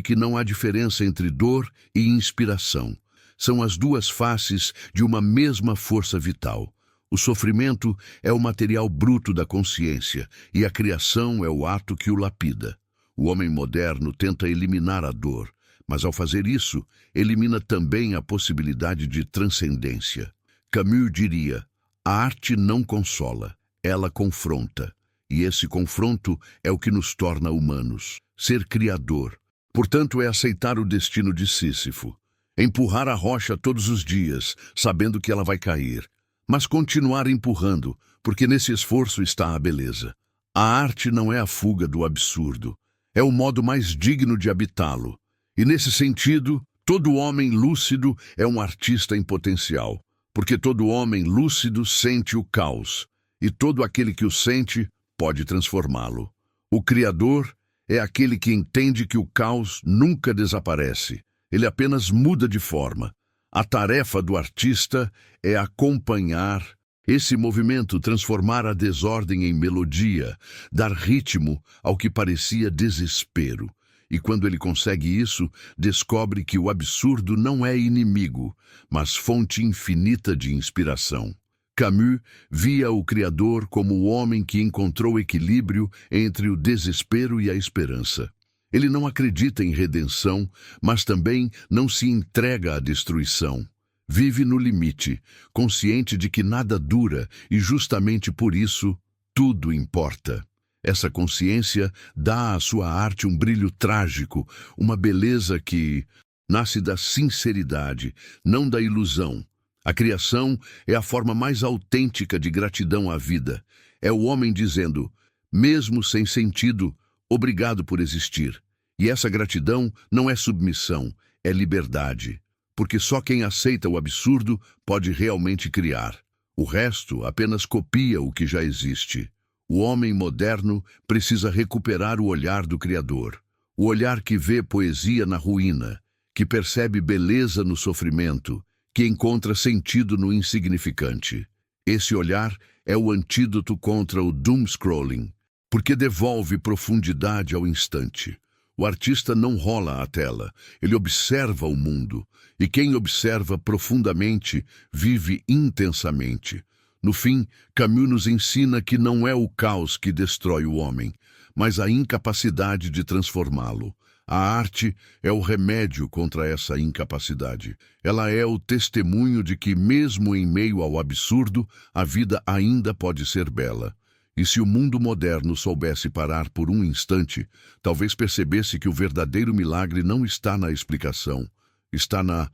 que não há diferença entre dor e inspiração. São as duas faces de uma mesma força vital. O sofrimento é o material bruto da consciência e a criação é o ato que o lapida. O homem moderno tenta eliminar a dor, mas ao fazer isso, elimina também a possibilidade de transcendência. Camus diria: a arte não consola, ela confronta. E esse confronto é o que nos torna humanos. Ser criador, portanto, é aceitar o destino de Sísifo. Empurrar a rocha todos os dias, sabendo que ela vai cair. Mas continuar empurrando, porque nesse esforço está a beleza. A arte não é a fuga do absurdo. É o modo mais digno de habitá-lo. E nesse sentido, todo homem lúcido é um artista em potencial. Porque todo homem lúcido sente o caos. E todo aquele que o sente pode transformá-lo. O Criador é aquele que entende que o caos nunca desaparece. Ele apenas muda de forma. A tarefa do artista é acompanhar esse movimento, transformar a desordem em melodia, dar ritmo ao que parecia desespero. E quando ele consegue isso, descobre que o absurdo não é inimigo, mas fonte infinita de inspiração. Camus via o Criador como o homem que encontrou equilíbrio entre o desespero e a esperança. Ele não acredita em redenção, mas também não se entrega à destruição. Vive no limite, consciente de que nada dura e justamente por isso tudo importa. Essa consciência dá à sua arte um brilho trágico, uma beleza que nasce da sinceridade, não da ilusão. A criação é a forma mais autêntica de gratidão à vida. É o homem dizendo, mesmo sem sentido, obrigado por existir. E essa gratidão não é submissão, é liberdade. Porque só quem aceita o absurdo pode realmente criar. O resto apenas copia o que já existe. O homem moderno precisa recuperar o olhar do Criador. O olhar que vê poesia na ruína, que percebe beleza no sofrimento, que encontra sentido no insignificante. Esse olhar é o antídoto contra o doom-scrolling, porque devolve profundidade ao instante. O artista não rola a tela, ele observa o mundo, e quem observa profundamente vive intensamente. No fim, Camus nos ensina que não é o caos que destrói o homem, mas a incapacidade de transformá-lo. A arte é o remédio contra essa incapacidade. Ela é o testemunho de que, mesmo em meio ao absurdo, a vida ainda pode ser bela. E se o mundo moderno soubesse parar por um instante, talvez percebesse que o verdadeiro milagre não está na explicação, está na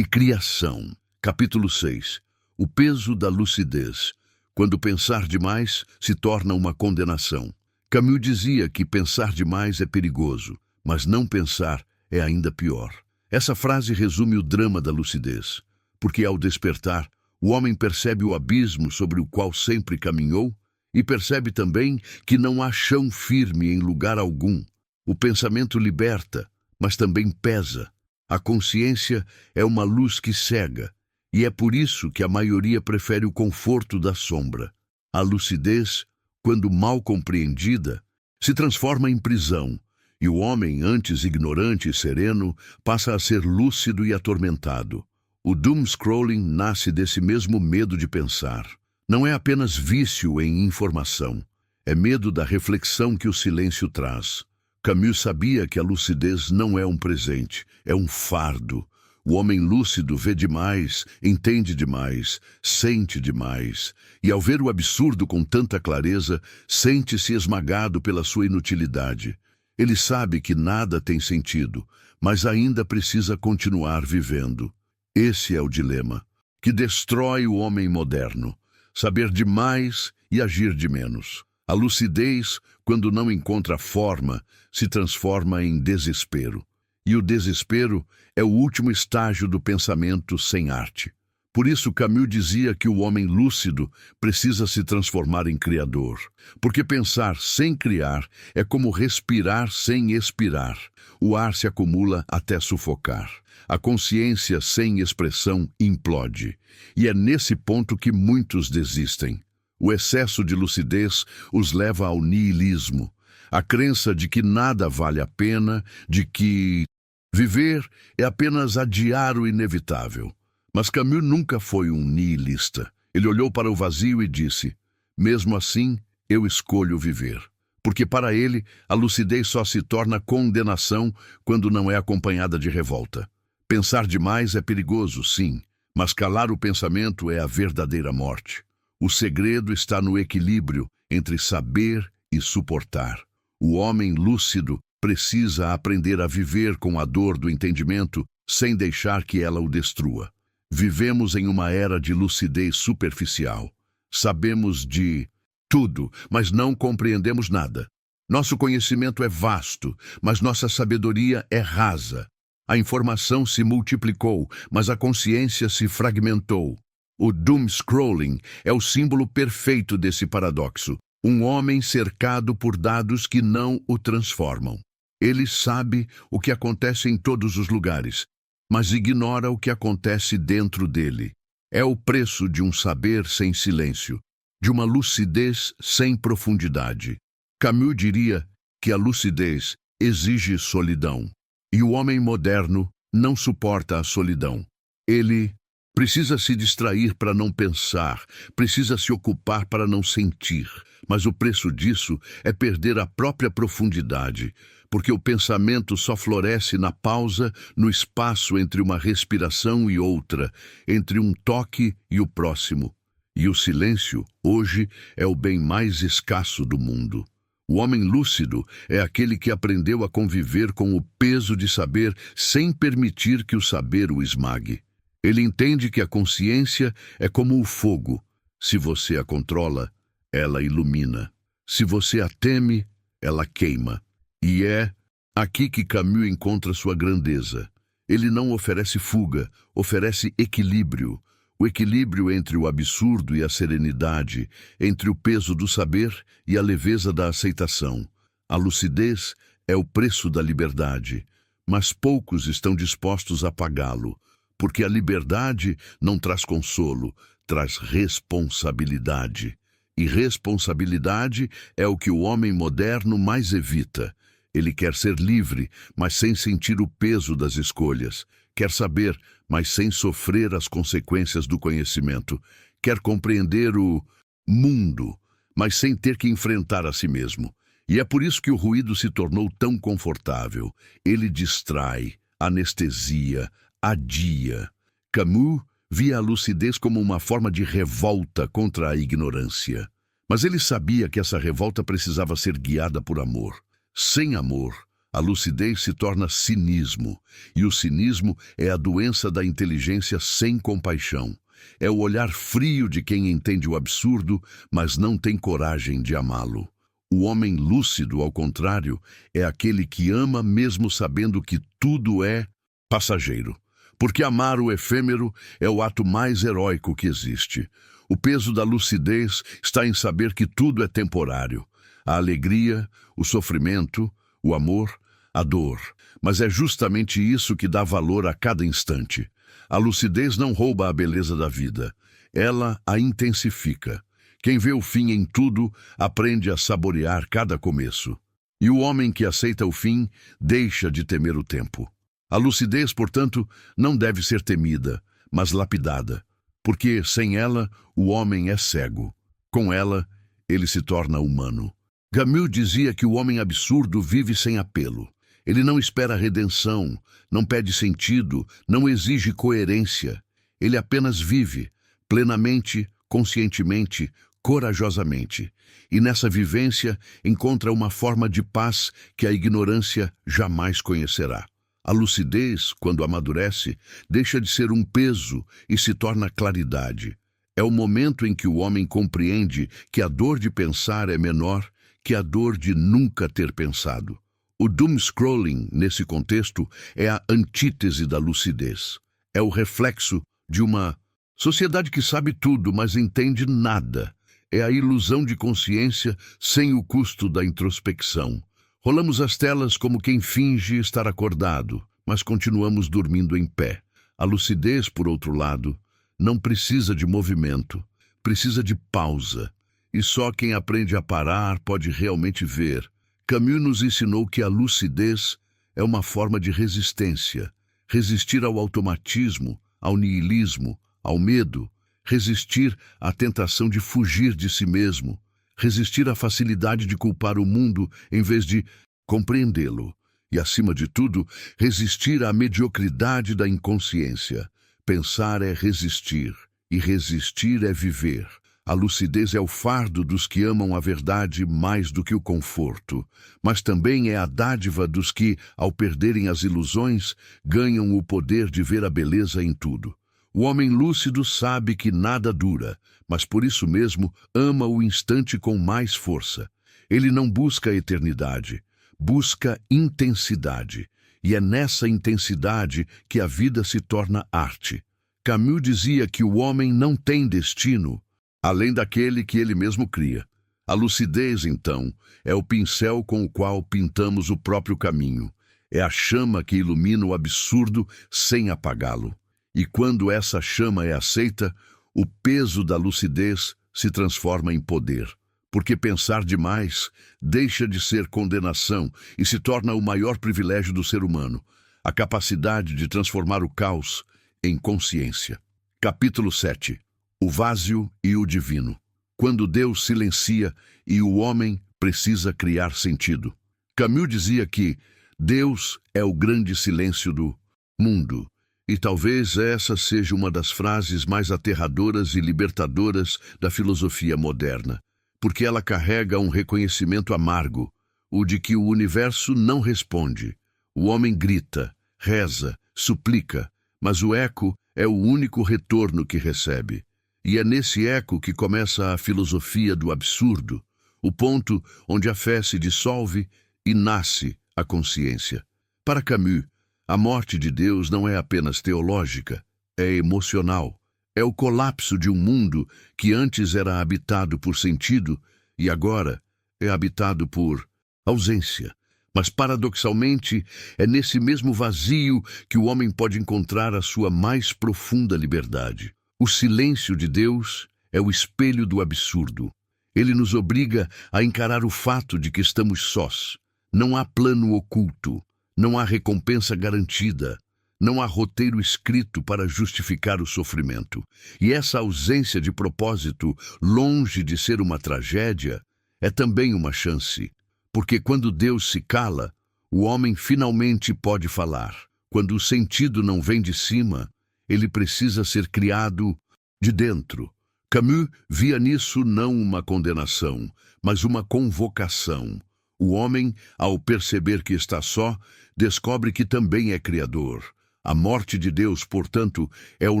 criação. Capítulo 6. O peso da lucidez. Quando pensar demais se torna uma condenação. Camus dizia que pensar demais é perigoso, mas não pensar é ainda pior. Essa frase resume o drama da lucidez, porque ao despertar, o homem percebe o abismo sobre o qual sempre caminhou e percebe também que não há chão firme em lugar algum. O pensamento liberta, mas também pesa. A consciência é uma luz que cega, e é por isso que a maioria prefere o conforto da sombra. A lucidez, quando mal compreendida, se transforma em prisão, e o homem, antes ignorante e sereno, passa a ser lúcido e atormentado. O doom-scrolling nasce desse mesmo medo de pensar. Não é apenas vício em informação, é medo da reflexão que o silêncio traz. Camus sabia que a lucidez não é um presente, é um fardo. O homem lúcido vê demais, entende demais, sente demais. E ao ver o absurdo com tanta clareza, sente-se esmagado pela sua inutilidade. Ele sabe que nada tem sentido, mas ainda precisa continuar vivendo. Esse é o dilema, que destrói o homem moderno. Saber demais e agir de menos. A lucidez, quando não encontra forma, se transforma em desespero. E o desespero é o último estágio do pensamento sem arte. Por isso, Camus dizia que o homem lúcido precisa se transformar em criador. Porque pensar sem criar é como respirar sem expirar. O ar se acumula até sufocar. A consciência sem expressão implode. E é nesse ponto que muitos desistem. O excesso de lucidez os leva ao niilismo. A crença de que nada vale a pena, de que viver é apenas adiar o inevitável. Mas Camus nunca foi um nihilista. Ele olhou para o vazio e disse: mesmo assim, eu escolho viver. Porque para ele, a lucidez só se torna condenação quando não é acompanhada de revolta. Pensar demais é perigoso, sim, mas calar o pensamento é a verdadeira morte. O segredo está no equilíbrio entre saber e suportar. O homem lúcido precisa aprender a viver com a dor do entendimento sem deixar que ela o destrua. Vivemos em uma era de lucidez superficial. Sabemos de tudo, mas não compreendemos nada. Nosso conhecimento é vasto, mas nossa sabedoria é rasa. A informação se multiplicou, mas a consciência se fragmentou. O doom scrolling é o símbolo perfeito desse paradoxo. Um homem cercado por dados que não o transformam. Ele sabe o que acontece em todos os lugares, mas ignora o que acontece dentro dele. É o preço de um saber sem silêncio, de uma lucidez sem profundidade. Camus diria que a lucidez exige solidão, e o homem moderno não suporta a solidão. Ele precisa se distrair para não pensar, precisa se ocupar para não sentir, mas o preço disso é perder a própria profundidade, porque o pensamento só floresce na pausa, no espaço entre uma respiração e outra, entre um toque e o próximo. E o silêncio, hoje, é o bem mais escasso do mundo. O homem lúcido é aquele que aprendeu a conviver com o peso de saber sem permitir que o saber o esmague. Ele entende que a consciência é como o fogo. Se você a controla, ela ilumina. Se você a teme, ela queima. E é aqui que Camus encontra sua grandeza. Ele não oferece fuga, oferece equilíbrio. O equilíbrio entre o absurdo e a serenidade, entre o peso do saber e a leveza da aceitação. A lucidez é o preço da liberdade, mas poucos estão dispostos a pagá-lo, porque a liberdade não traz consolo, traz responsabilidade. E responsabilidade é o que o homem moderno mais evita. Ele quer ser livre, mas sem sentir o peso das escolhas. Quer saber, mas sem sofrer as consequências do conhecimento. Quer compreender o mundo, mas sem ter que enfrentar a si mesmo. E é por isso que o ruído se tornou tão confortável. Ele distrai, anestesia, adia. Camus via a lucidez como uma forma de revolta contra a ignorância. Mas ele sabia que essa revolta precisava ser guiada por amor. Sem amor, a lucidez se torna cinismo, e o cinismo é a doença da inteligência sem compaixão. É o olhar frio de quem entende o absurdo, mas não tem coragem de amá-lo. O homem lúcido, ao contrário, é aquele que ama mesmo sabendo que tudo é passageiro. Porque amar o efêmero é o ato mais heróico que existe. O peso da lucidez está em saber que tudo é temporário. A alegria, o sofrimento, o amor, a dor. Mas é justamente isso que dá valor a cada instante. A lucidez não rouba a beleza da vida. Ela a intensifica. Quem vê o fim em tudo aprende a saborear cada começo. E o homem que aceita o fim deixa de temer o tempo. A lucidez, portanto, não deve ser temida, mas lapidada, porque sem ela o homem é cego. Com ela, ele se torna humano. Camus dizia que o homem absurdo vive sem apelo. Ele não espera redenção, não pede sentido, não exige coerência. Ele apenas vive, plenamente, conscientemente, corajosamente. E nessa vivência encontra uma forma de paz que a ignorância jamais conhecerá. A lucidez, quando amadurece, deixa de ser um peso e se torna claridade. É o momento em que o homem compreende que a dor de pensar é menor que a dor de nunca ter pensado. O doom-scrolling, nesse contexto, é a antítese da lucidez. É o reflexo de uma sociedade que sabe tudo, mas entende nada. É a ilusão de consciência sem o custo da introspecção. Rolamos as telas como quem finge estar acordado, mas continuamos dormindo em pé. A lucidez, por outro lado, não precisa de movimento, precisa de pausa. E só quem aprende a parar pode realmente ver. Camus nos ensinou que a lucidez é uma forma de resistência. Resistir ao automatismo, ao niilismo, ao medo. Resistir à tentação de fugir de si mesmo. Resistir à facilidade de culpar o mundo em vez de compreendê-lo. E, acima de tudo, resistir à mediocridade da inconsciência. Pensar é resistir, e resistir é viver. A lucidez é o fardo dos que amam a verdade mais do que o conforto, mas também é a dádiva dos que, ao perderem as ilusões, ganham o poder de ver a beleza em tudo. O homem lúcido sabe que nada dura, mas por isso mesmo ama o instante com mais força. Ele não busca a eternidade, busca intensidade, e é nessa intensidade que a vida se torna arte. Camus dizia que o homem não tem destino, além daquele que ele mesmo cria. A lucidez, então, é o pincel com o qual pintamos o próprio caminho. É a chama que ilumina o absurdo sem apagá-lo. E quando essa chama é aceita, o peso da lucidez se transforma em poder. Porque pensar demais deixa de ser condenação e se torna o maior privilégio do ser humano, a capacidade de transformar o caos em consciência. Capítulo 7. O vazio e o divino. Quando Deus silencia e o homem precisa criar sentido. Camus dizia que Deus é o grande silêncio do mundo. E talvez essa seja uma das frases mais aterradoras e libertadoras da filosofia moderna, porque ela carrega um reconhecimento amargo, o de que o universo não responde. O homem grita, reza, suplica, mas o eco é o único retorno que recebe. E é nesse eco que começa a filosofia do absurdo, o ponto onde a fé se dissolve e nasce a consciência. Para Camus, a morte de Deus não é apenas teológica, é emocional. É o colapso de um mundo que antes era habitado por sentido e agora é habitado por ausência. Mas, paradoxalmente, é nesse mesmo vazio que o homem pode encontrar a sua mais profunda liberdade. O silêncio de Deus é o espelho do absurdo. Ele nos obriga a encarar o fato de que estamos sós. Não há plano oculto, não há recompensa garantida, não há roteiro escrito para justificar o sofrimento. E essa ausência de propósito, longe de ser uma tragédia, é também uma chance. Porque quando Deus se cala, o homem finalmente pode falar. Quando o sentido não vem de cima, ele precisa ser criado de dentro. Camus via nisso não uma condenação, mas uma convocação. O homem, ao perceber que está só, descobre que também é criador. A morte de Deus, portanto, é o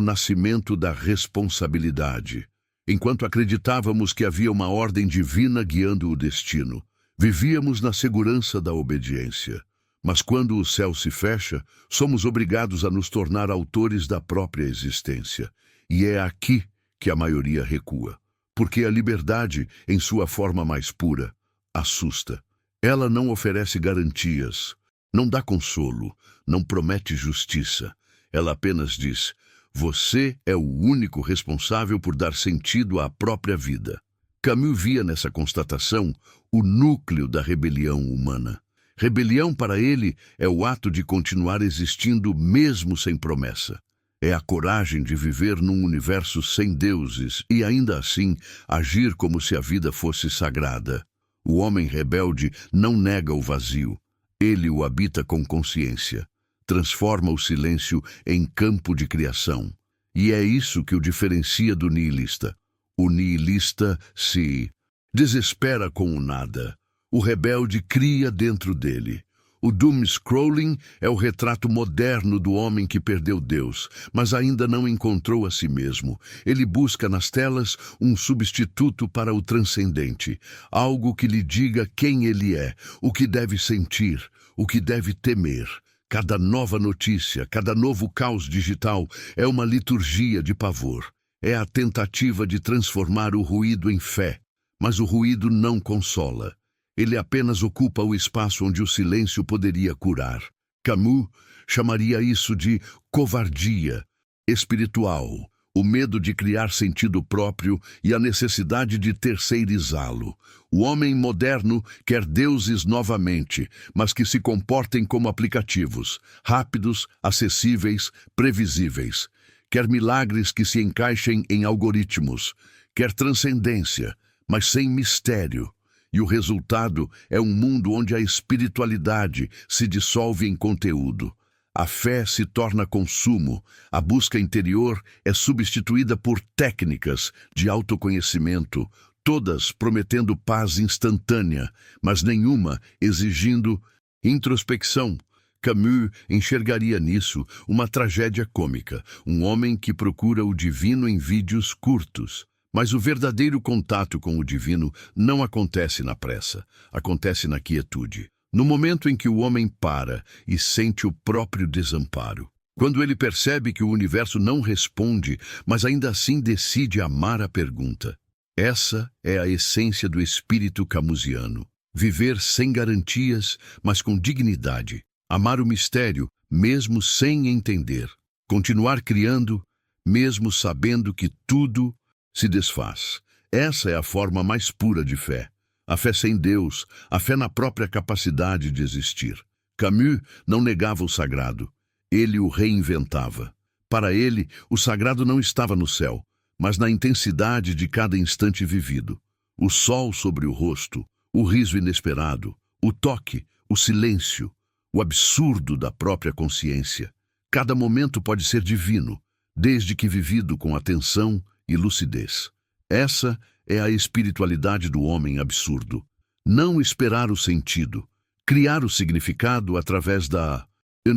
nascimento da responsabilidade. Enquanto acreditávamos que havia uma ordem divina guiando o destino, vivíamos na segurança da obediência. Mas quando o céu se fecha, somos obrigados a nos tornar autores da própria existência. E é aqui que a maioria recua. Porque a liberdade, em sua forma mais pura, assusta. Ela não oferece garantias, não dá consolo, não promete justiça. Ela apenas diz: você é o único responsável por dar sentido à própria vida. Camus via nessa constatação o núcleo da rebelião humana. Rebelião para ele é o ato de continuar existindo mesmo sem promessa. É a coragem de viver num universo sem deuses e ainda assim agir como se a vida fosse sagrada. O homem rebelde não nega o vazio. Ele o habita com consciência. Transforma o silêncio em campo de criação. E é isso que o diferencia do nihilista. O nihilista se desespera com o nada. O rebelde cria dentro dele. O doom scrolling é o retrato moderno do homem que perdeu Deus, mas ainda não encontrou a si mesmo. Ele busca nas telas um substituto para o transcendente, algo que lhe diga quem ele é, o que deve sentir, o que deve temer. Cada nova notícia, cada novo caos digital é uma liturgia de pavor. É a tentativa de transformar o ruído em fé, mas o ruído não consola. Ele apenas ocupa o espaço onde o silêncio poderia curar. Camus chamaria isso de covardia espiritual, o medo de criar sentido próprio e a necessidade de terceirizá-lo. O homem moderno quer deuses novamente, mas que se comportem como aplicativos, rápidos, acessíveis, previsíveis. Quer milagres que se encaixem em algoritmos. Quer transcendência, mas sem mistério. E o resultado é um mundo onde a espiritualidade se dissolve em conteúdo. A fé se torna consumo, a busca interior é substituída por técnicas de autoconhecimento, todas prometendo paz instantânea, mas nenhuma exigindo introspecção. Camus enxergaria nisso uma tragédia cômica, um homem que procura o divino em vídeos curtos. Mas o verdadeiro contato com o divino não acontece na pressa, acontece na quietude. No momento em que o homem para e sente o próprio desamparo. Quando ele percebe que o universo não responde, mas ainda assim decide amar a pergunta. Essa é a essência do espírito camusiano. Viver sem garantias, mas com dignidade. Amar o mistério, mesmo sem entender. Continuar criando, mesmo sabendo que tudo se desfaz. Essa é a forma mais pura de fé. A fé sem Deus, a fé na própria capacidade de existir. Camus não negava o sagrado, ele o reinventava. Para ele, o sagrado não estava no céu, mas na intensidade de cada instante vivido. O sol sobre o rosto, o riso inesperado, o toque, o silêncio, o absurdo da própria consciência. Cada momento pode ser divino, desde que vivido com atenção e lucidez. Essa é a espiritualidade do homem absurdo. Não esperar o sentido, criar o significado através da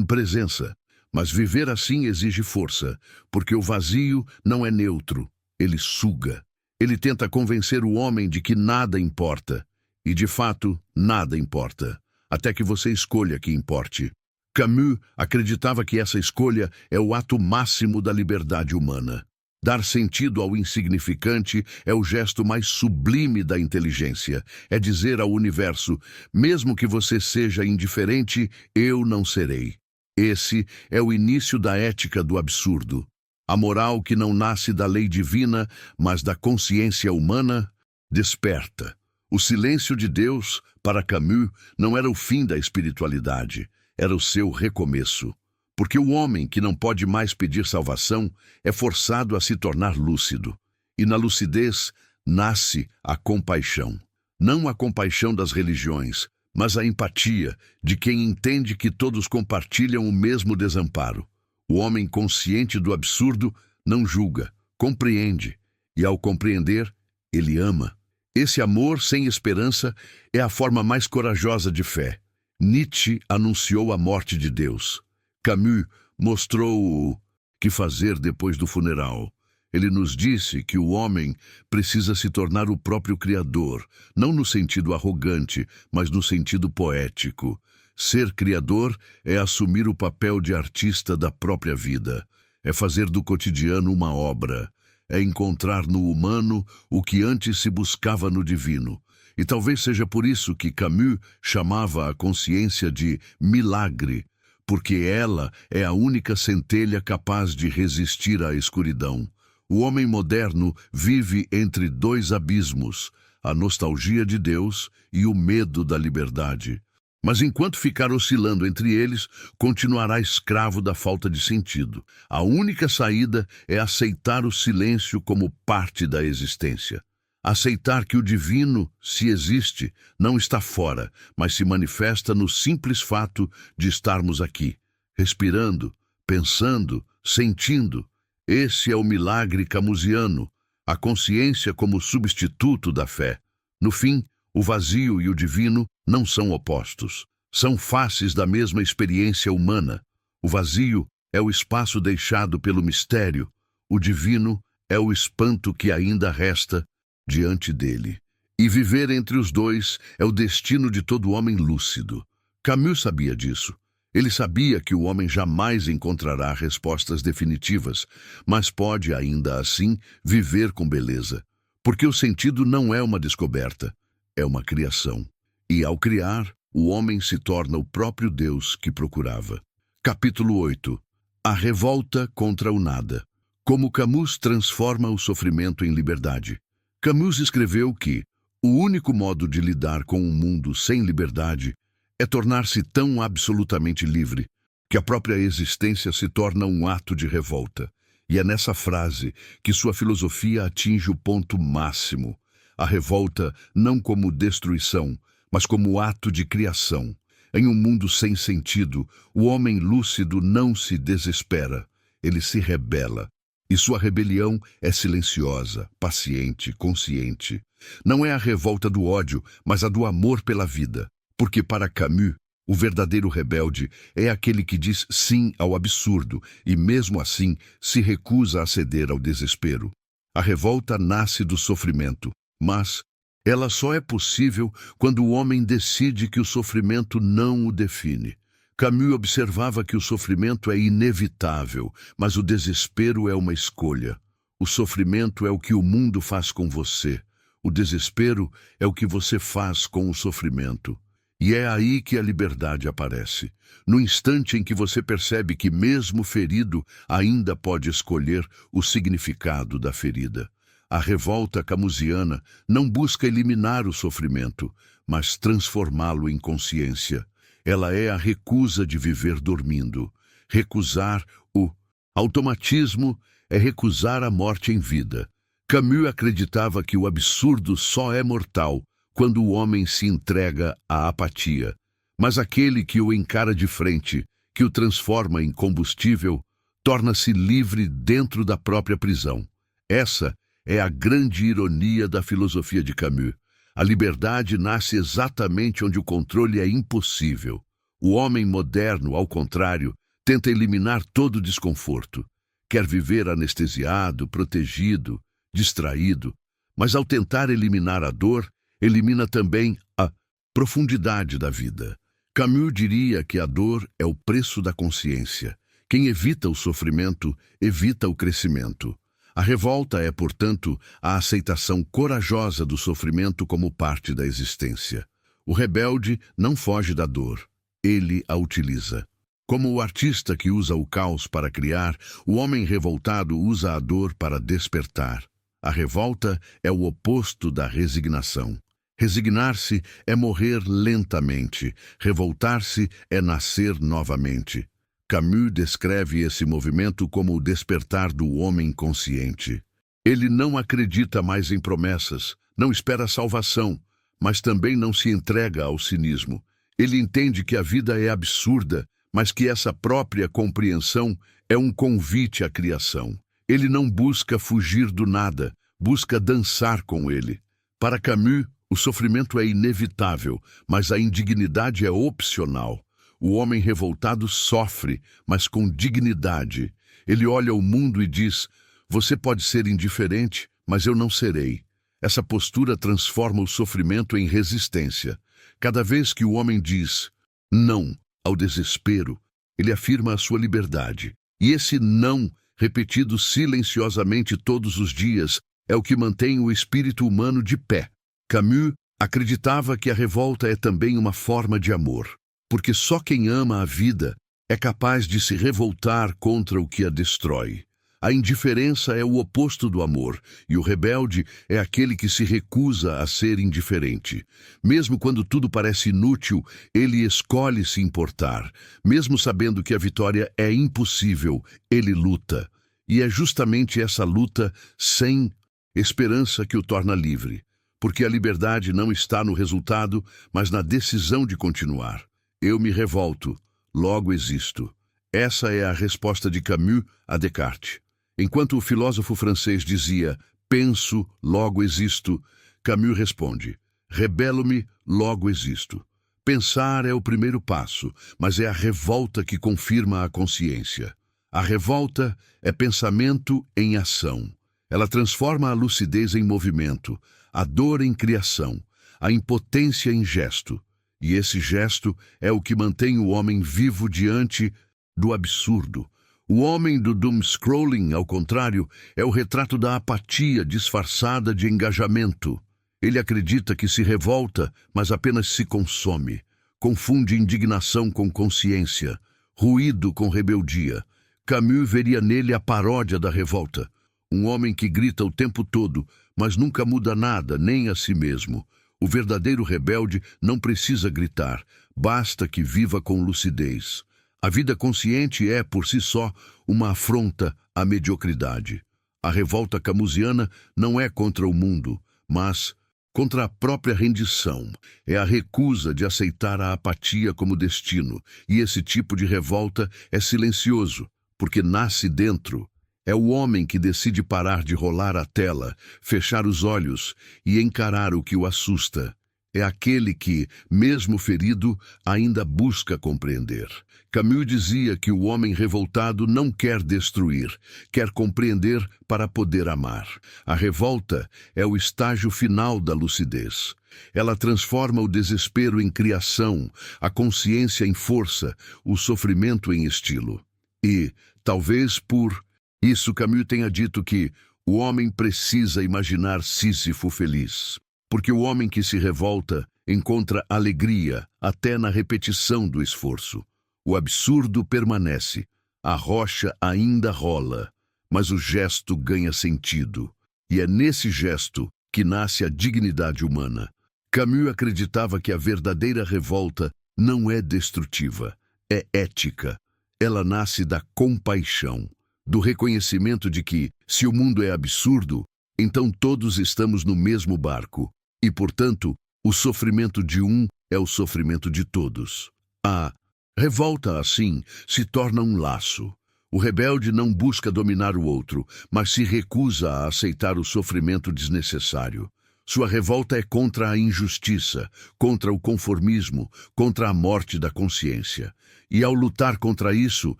presença. Mas viver assim exige força, porque o vazio não é neutro, ele suga. Ele tenta convencer o homem de que nada importa, e de fato, nada importa, até que você escolha que importe. Camus acreditava que essa escolha é o ato máximo da liberdade humana. Dar sentido ao insignificante é o gesto mais sublime da inteligência. É dizer ao universo, mesmo que você seja indiferente, eu não serei. Esse é o início da ética do absurdo. A moral que não nasce da lei divina, mas da consciência humana, desperta. O silêncio de Deus, para Camus, não era o fim da espiritualidade, era o seu recomeço. Porque o homem que não pode mais pedir salvação é forçado a se tornar lúcido. E na lucidez nasce a compaixão. Não a compaixão das religiões, mas a empatia de quem entende que todos compartilham o mesmo desamparo. O homem consciente do absurdo não julga, compreende. E ao compreender, ele ama. Esse amor sem esperança é a forma mais corajosa de fé. Nietzsche anunciou a morte de Deus. Camus mostrou o que fazer depois do funeral. Ele nos disse que o homem precisa se tornar o próprio criador, não no sentido arrogante, mas no sentido poético. Ser criador é assumir o papel de artista da própria vida, é fazer do cotidiano uma obra, é encontrar no humano o que antes se buscava no divino. E talvez seja por isso que Camus chamava a consciência de milagre, porque ela é a única centelha capaz de resistir à escuridão. O homem moderno vive entre dois abismos, a nostalgia de Deus e o medo da liberdade. Mas enquanto ficar oscilando entre eles, continuará escravo da falta de sentido. A única saída é aceitar o silêncio como parte da existência. Aceitar que o divino, se existe, não está fora, mas se manifesta no simples fato de estarmos aqui, respirando, pensando, sentindo. Esse é o milagre camusiano, a consciência como substituto da fé. No fim, o vazio e o divino não são opostos, São faces da mesma experiência humana. O vazio é o espaço deixado pelo mistério. O divino é o espanto que ainda resta diante dele. E viver entre os dois é o destino de todo homem lúcido. Camus sabia disso. Ele sabia que o homem jamais encontrará respostas definitivas, mas pode ainda assim viver com beleza. Porque o sentido não é uma descoberta, é uma criação. E ao criar, o homem se torna o próprio Deus que procurava. Capítulo 8. A revolta contra o nada. Como Camus transforma o sofrimento em liberdade. Camus escreveu que o único modo de lidar com um mundo sem liberdade é tornar-se tão absolutamente livre que a própria existência se torna um ato de revolta. E é nessa frase que sua filosofia atinge o ponto máximo. A revolta não como destruição, mas como ato de criação. Em um mundo sem sentido, o homem lúcido não se desespera, ele se rebela. E sua rebelião é silenciosa, paciente, consciente. Não é a revolta do ódio, mas a do amor pela vida. Porque para Camus, o verdadeiro rebelde é aquele que diz sim ao absurdo e, mesmo assim, se recusa a ceder ao desespero. A revolta nasce do sofrimento, mas ela só é possível quando o homem decide que o sofrimento não o define. Camus observava que o sofrimento é inevitável, mas o desespero é uma escolha. O sofrimento é o que o mundo faz com você. O desespero é o que você faz com o sofrimento. E é aí que a liberdade aparece. No instante em que você percebe que, mesmo ferido, ainda pode escolher o significado da ferida. A revolta camusiana não busca eliminar o sofrimento, mas transformá-lo em consciência. Ela é a recusa de viver dormindo. Recusar o automatismo é recusar a morte em vida. Camus acreditava que o absurdo só é mortal quando o homem se entrega à apatia. Mas aquele que o encara de frente, que o transforma em combustível, torna-se livre dentro da própria prisão. Essa é a grande ironia da filosofia de Camus. A liberdade nasce exatamente onde o controle é impossível. O homem moderno, ao contrário, tenta eliminar todo o desconforto. Quer viver anestesiado, protegido, distraído, mas ao tentar eliminar a dor, elimina também a profundidade da vida. Camus diria que a dor é o preço da consciência. Quem evita o sofrimento, evita o crescimento. A revolta é, portanto, a aceitação corajosa do sofrimento como parte da existência. O rebelde não foge da dor, ele a utiliza. Como o artista que usa o caos para criar, o homem revoltado usa a dor para despertar. A revolta é o oposto da resignação. Resignar-se é morrer lentamente, revoltar-se é nascer novamente. Camus descreve esse movimento como o despertar do homem consciente. Ele não acredita mais em promessas, não espera salvação, mas também não se entrega ao cinismo. Ele entende que a vida é absurda, mas que essa própria compreensão é um convite à criação. Ele não busca fugir do nada, busca dançar com ele. Para Camus, o sofrimento é inevitável, mas a indignidade é opcional. O homem revoltado sofre, mas com dignidade. Ele olha o mundo e diz: você pode ser indiferente, mas eu não serei. Essa postura transforma o sofrimento em resistência. Cada vez que o homem diz não ao desespero, ele afirma a sua liberdade. E esse não, repetido silenciosamente todos os dias, é o que mantém o espírito humano de pé. Camus acreditava que a revolta é também uma forma de amor, porque só quem ama a vida é capaz de se revoltar contra o que a destrói. A indiferença é o oposto do amor, e o rebelde é aquele que se recusa a ser indiferente. Mesmo quando tudo parece inútil, ele escolhe se importar. Mesmo sabendo que a vitória é impossível, ele luta. E é justamente essa luta sem esperança que o torna livre. Porque a liberdade não está no resultado, mas na decisão de continuar. Eu me revolto, logo existo. Essa é a resposta de Camus a Descartes. Enquanto o filósofo francês dizia, penso, logo existo, Camus responde, rebelo-me, logo existo. Pensar é o primeiro passo, mas é a revolta que confirma a consciência. A revolta é pensamento em ação. Ela transforma a lucidez em movimento, a dor em criação, a impotência em gesto. E esse gesto é o que mantém o homem vivo diante do absurdo. O homem do doom-scrolling, ao contrário, é o retrato da apatia disfarçada de engajamento. Ele acredita que se revolta, mas apenas se consome. Confunde indignação com consciência, ruído com rebeldia. Camus veria nele a paródia da revolta. Um homem que grita o tempo todo, mas nunca muda nada, nem a si mesmo. O verdadeiro rebelde não precisa gritar, basta que viva com lucidez. A vida consciente é, por si só, uma afronta à mediocridade. A revolta camusiana não é contra o mundo, mas contra a própria rendição. É a recusa de aceitar a apatia como destino, e esse tipo de revolta é silencioso, porque nasce dentro. É o homem que decide parar de rolar a tela, fechar os olhos e encarar o que o assusta. É aquele que, mesmo ferido, ainda busca compreender. Camus dizia que o homem revoltado não quer destruir, quer compreender para poder amar. A revolta é o estágio final da lucidez. Ela transforma o desespero em criação, a consciência em força, o sofrimento em estilo. E, talvez por isso, Camus tenha dito que o homem precisa imaginar Sísifo feliz. Porque o homem que se revolta encontra alegria até na repetição do esforço. O absurdo permanece, a rocha ainda rola, mas o gesto ganha sentido. E é nesse gesto que nasce a dignidade humana. Camus acreditava que a verdadeira revolta não é destrutiva, é ética. Ela nasce da compaixão, do reconhecimento de que, se o mundo é absurdo, então todos estamos no mesmo barco. E, portanto, o sofrimento de um é o sofrimento de todos. A revolta, assim, se torna um laço. O rebelde não busca dominar o outro, mas se recusa a aceitar o sofrimento desnecessário. Sua revolta é contra a injustiça, contra o conformismo, contra a morte da consciência. E ao lutar contra isso,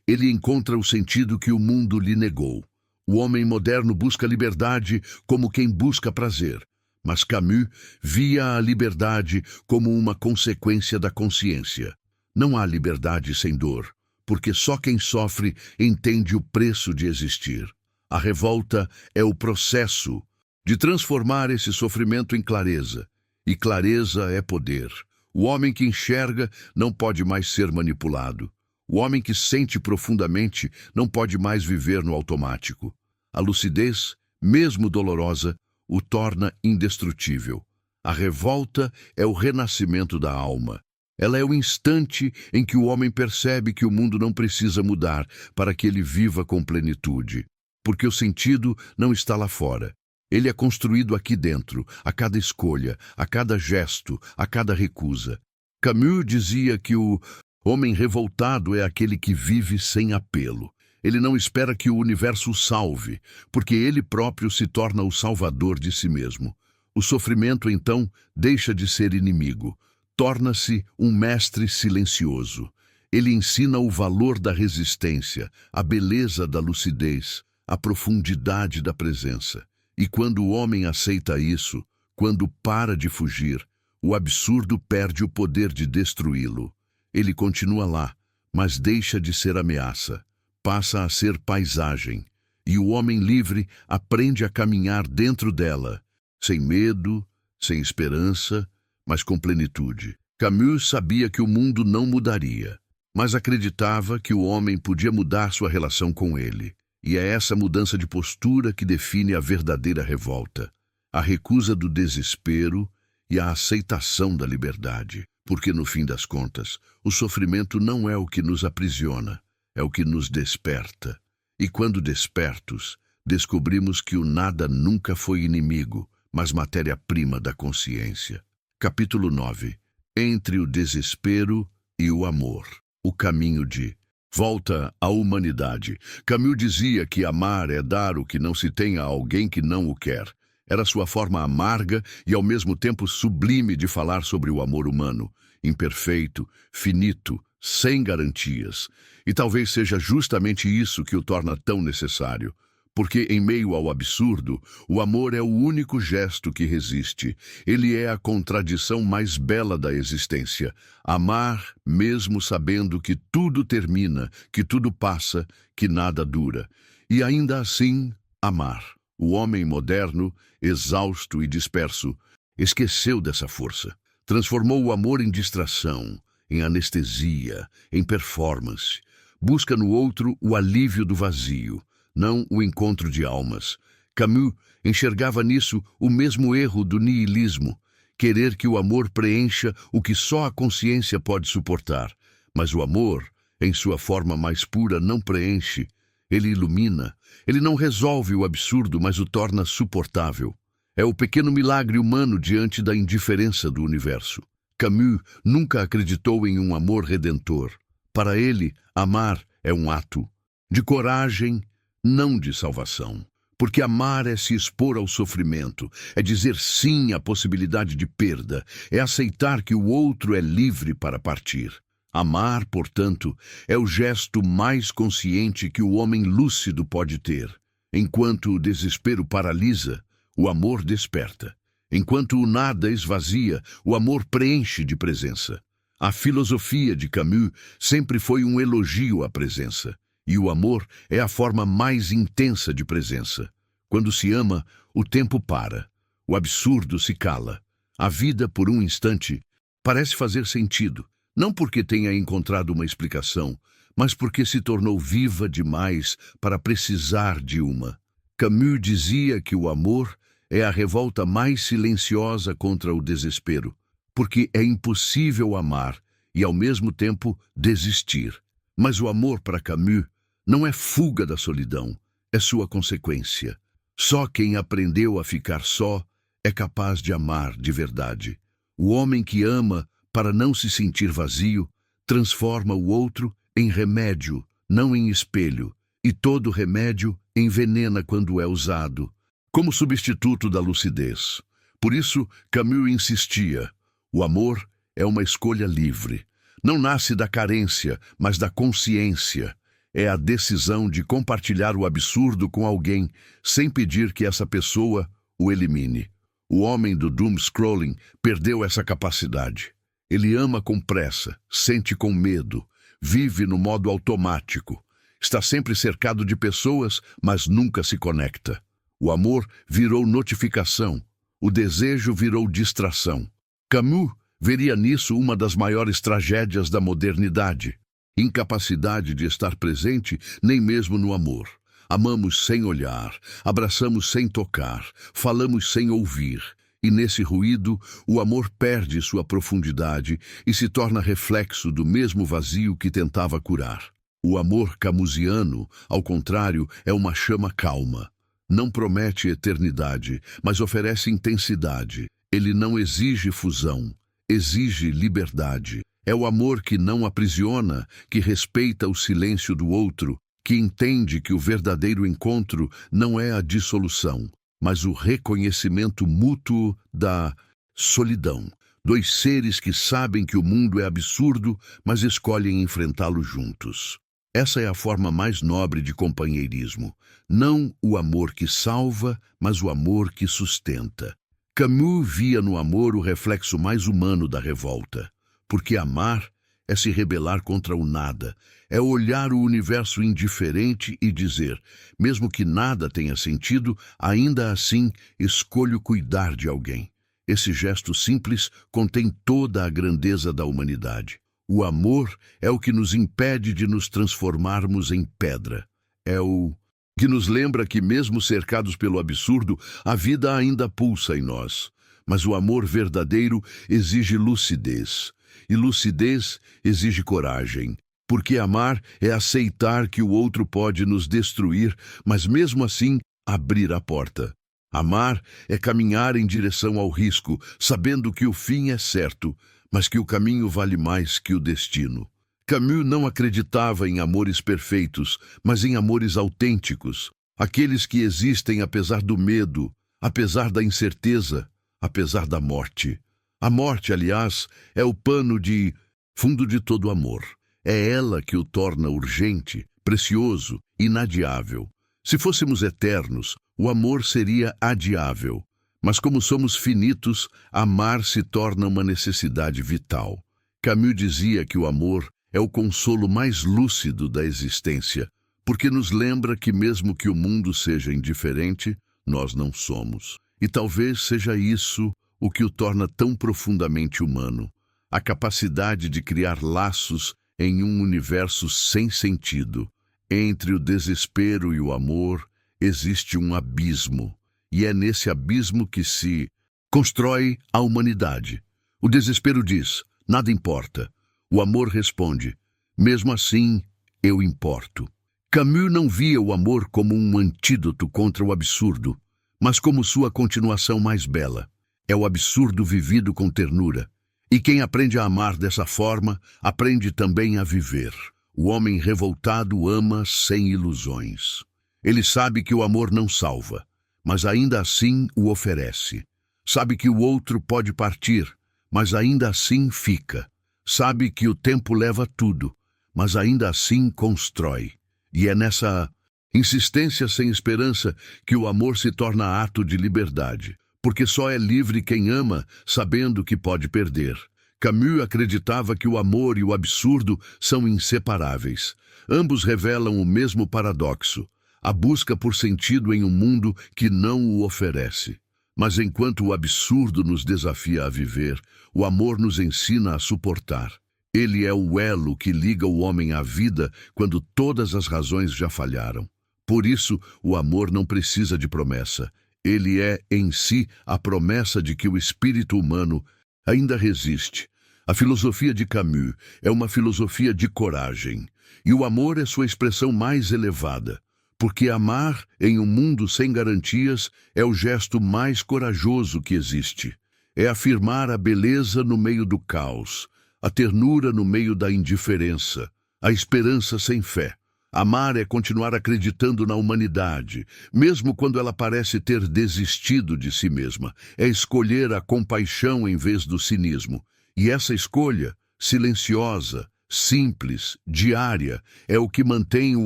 ele encontra o sentido que o mundo lhe negou. O homem moderno busca liberdade como quem busca prazer. Mas Camus via a liberdade como uma consequência da consciência. Não há liberdade sem dor, porque só quem sofre entende o preço de existir. A revolta é o processo de transformar esse sofrimento em clareza. E clareza é poder. O homem que enxerga não pode mais ser manipulado. O homem que sente profundamente não pode mais viver no automático. A lucidez, mesmo dolorosa, o torna indestrutível. A revolta é o renascimento da alma. Ela é o instante em que o homem percebe que o mundo não precisa mudar para que ele viva com plenitude, porque o sentido não está lá fora. Ele é construído aqui dentro, a cada escolha, a cada gesto, a cada recusa. Camus dizia que o homem revoltado é aquele que vive sem apelo. Ele não espera que o universo o salve, porque ele próprio se torna o salvador de si mesmo. O sofrimento, então, deixa de ser inimigo. Torna-se um mestre silencioso. Ele ensina o valor da resistência, a beleza da lucidez, a profundidade da presença. E quando o homem aceita isso, quando para de fugir, o absurdo perde o poder de destruí-lo. Ele continua lá, mas deixa de ser ameaça. Passa a ser paisagem, e o homem livre aprende a caminhar dentro dela, sem medo, sem esperança, mas com plenitude. Camus sabia que o mundo não mudaria, mas acreditava que o homem podia mudar sua relação com ele. E é essa mudança de postura que define a verdadeira revolta, a recusa do desespero e a aceitação da liberdade. Porque, no fim das contas, o sofrimento não é o que nos aprisiona, é o que nos desperta. E quando despertos, descobrimos que o nada nunca foi inimigo, mas matéria-prima da consciência. Capítulo 9. Entre o desespero e o amor. O caminho de volta à humanidade. Camus dizia que amar é dar o que não se tem a alguém que não o quer. Era sua forma amarga e ao mesmo tempo sublime de falar sobre o amor humano. imperfeito, finito, sem garantias. E talvez seja justamente isso que o torna tão necessário. Porque, em meio ao absurdo, o amor é o único gesto que resiste. Ele é a contradição mais bela da existência. Amar, mesmo sabendo que tudo termina, que tudo passa, que nada dura. E ainda assim, amar. O homem moderno, exausto e disperso, esqueceu dessa força. Transformou o amor em distração, em anestesia, em performance. Busca no outro o alívio do vazio, não o encontro de almas. Camus enxergava nisso o mesmo erro do niilismo, querer que o amor preencha o que só a consciência pode suportar. Mas o amor, em sua forma mais pura, não preenche, ele ilumina. Ele não resolve o absurdo, mas o torna suportável. É o pequeno milagre humano diante da indiferença do universo. Camus nunca acreditou em um amor redentor. Para ele, amar é um ato de coragem, não de salvação. Porque amar é se expor ao sofrimento, é dizer sim à possibilidade de perda, é aceitar que o outro é livre para partir. Amar, portanto, é o gesto mais consciente que o homem lúcido pode ter. Enquanto o desespero paralisa, o amor desperta. Enquanto o nada esvazia, o amor preenche de presença. A filosofia de Camus sempre foi um elogio à presença. E o amor é a forma mais intensa de presença. Quando se ama, o tempo para. O absurdo se cala. A vida, por um instante, parece fazer sentido. Não porque tenha encontrado uma explicação, mas porque se tornou viva demais para precisar de uma. Camus dizia que o amor é a revolta mais silenciosa contra o desespero, porque é impossível amar e, ao mesmo tempo, desistir. Mas o amor, para Camus, não é fuga da solidão, é sua consequência. Só quem aprendeu a ficar só é capaz de amar de verdade. O homem que ama para não se sentir vazio transforma o outro em remédio, não em espelho, e todo remédio envenena quando é usado como substituto da lucidez. Por isso, Camus insistia: o amor é uma escolha livre. Não nasce da carência, mas da consciência. É a decisão de compartilhar o absurdo com alguém, sem pedir que essa pessoa o elimine. O homem do doom-scrolling perdeu essa capacidade. Ele ama com pressa, sente com medo, vive no modo automático. Está sempre cercado de pessoas, mas nunca se conecta. O amor virou notificação, o desejo virou distração. Camus veria nisso uma das maiores tragédias da modernidade. Incapacidade de estar presente nem mesmo no amor. Amamos sem olhar, abraçamos sem tocar, falamos sem ouvir. E nesse ruído, o amor perde sua profundidade e se torna reflexo do mesmo vazio que tentava curar. O amor camusiano, ao contrário, é uma chama calma. Não promete eternidade, mas oferece intensidade. Ele não exige fusão, exige liberdade. É o amor que não aprisiona, que respeita o silêncio do outro, que entende que o verdadeiro encontro não é a dissolução, mas o reconhecimento mútuo da solidão. Dois seres que sabem que o mundo é absurdo, mas escolhem enfrentá-lo juntos. Essa é a forma mais nobre de companheirismo. Não o amor que salva, mas o amor que sustenta. Camus via no amor o reflexo mais humano da revolta. Porque amar é se rebelar contra o nada, é olhar o universo indiferente e dizer, mesmo que nada tenha sentido, ainda assim escolho cuidar de alguém. Esse gesto simples contém toda a grandeza da humanidade. O amor é o que nos impede de nos transformarmos em pedra. É o que nos lembra que, mesmo cercados pelo absurdo, a vida ainda pulsa em nós. Mas o amor verdadeiro exige lucidez. E lucidez exige coragem, porque amar é aceitar que o outro pode nos destruir, mas mesmo assim abrir a porta. Amar é caminhar em direção ao risco, sabendo que o fim é certo, mas que o caminho vale mais que o destino. Camus não acreditava em amores perfeitos, mas em amores autênticos, aqueles que existem apesar do medo, apesar da incerteza, apesar da morte. A morte, aliás, é o pano de fundo de todo amor. É ela que o torna urgente, precioso, inadiável. Se fôssemos eternos, o amor seria adiável. Mas como somos finitos, amar se torna uma necessidade vital. Camus dizia que o amor é o consolo mais lúcido da existência, porque nos lembra que mesmo que o mundo seja indiferente, nós não somos. E talvez seja isso o que o torna tão profundamente humano, a capacidade de criar laços em um universo sem sentido. Entre o desespero e o amor existe um abismo, e é nesse abismo que se constrói a humanidade. O desespero diz: nada importa. O amor responde: mesmo assim, eu importo. Camus não via o amor como um antídoto contra o absurdo, mas como sua continuação mais bela. É o absurdo vivido com ternura. E quem aprende a amar dessa forma, aprende também a viver. O homem revoltado ama sem ilusões. Ele sabe que o amor não salva, mas ainda assim o oferece. Sabe que o outro pode partir, mas ainda assim fica. Sabe que o tempo leva tudo, mas ainda assim constrói. E é nessa insistência sem esperança que o amor se torna ato de liberdade. Porque só é livre quem ama, sabendo que pode perder. Camus acreditava que o amor e o absurdo são inseparáveis. Ambos revelam o mesmo paradoxo, a busca por sentido em um mundo que não o oferece. Mas enquanto o absurdo nos desafia a viver, o amor nos ensina a suportar. Ele é o elo que liga o homem à vida quando todas as razões já falharam. Por isso, o amor não precisa de promessa. Ele é, em si, a promessa de que o espírito humano ainda resiste. A filosofia de Camus é uma filosofia de coragem, e o amor é sua expressão mais elevada, porque amar em um mundo sem garantias é o gesto mais corajoso que existe. É afirmar a beleza no meio do caos, a ternura no meio da indiferença, a esperança sem fé. Amar é continuar acreditando na humanidade, mesmo quando ela parece ter desistido de si mesma. É escolher a compaixão em vez do cinismo. E essa escolha, silenciosa, simples, diária, é o que mantém o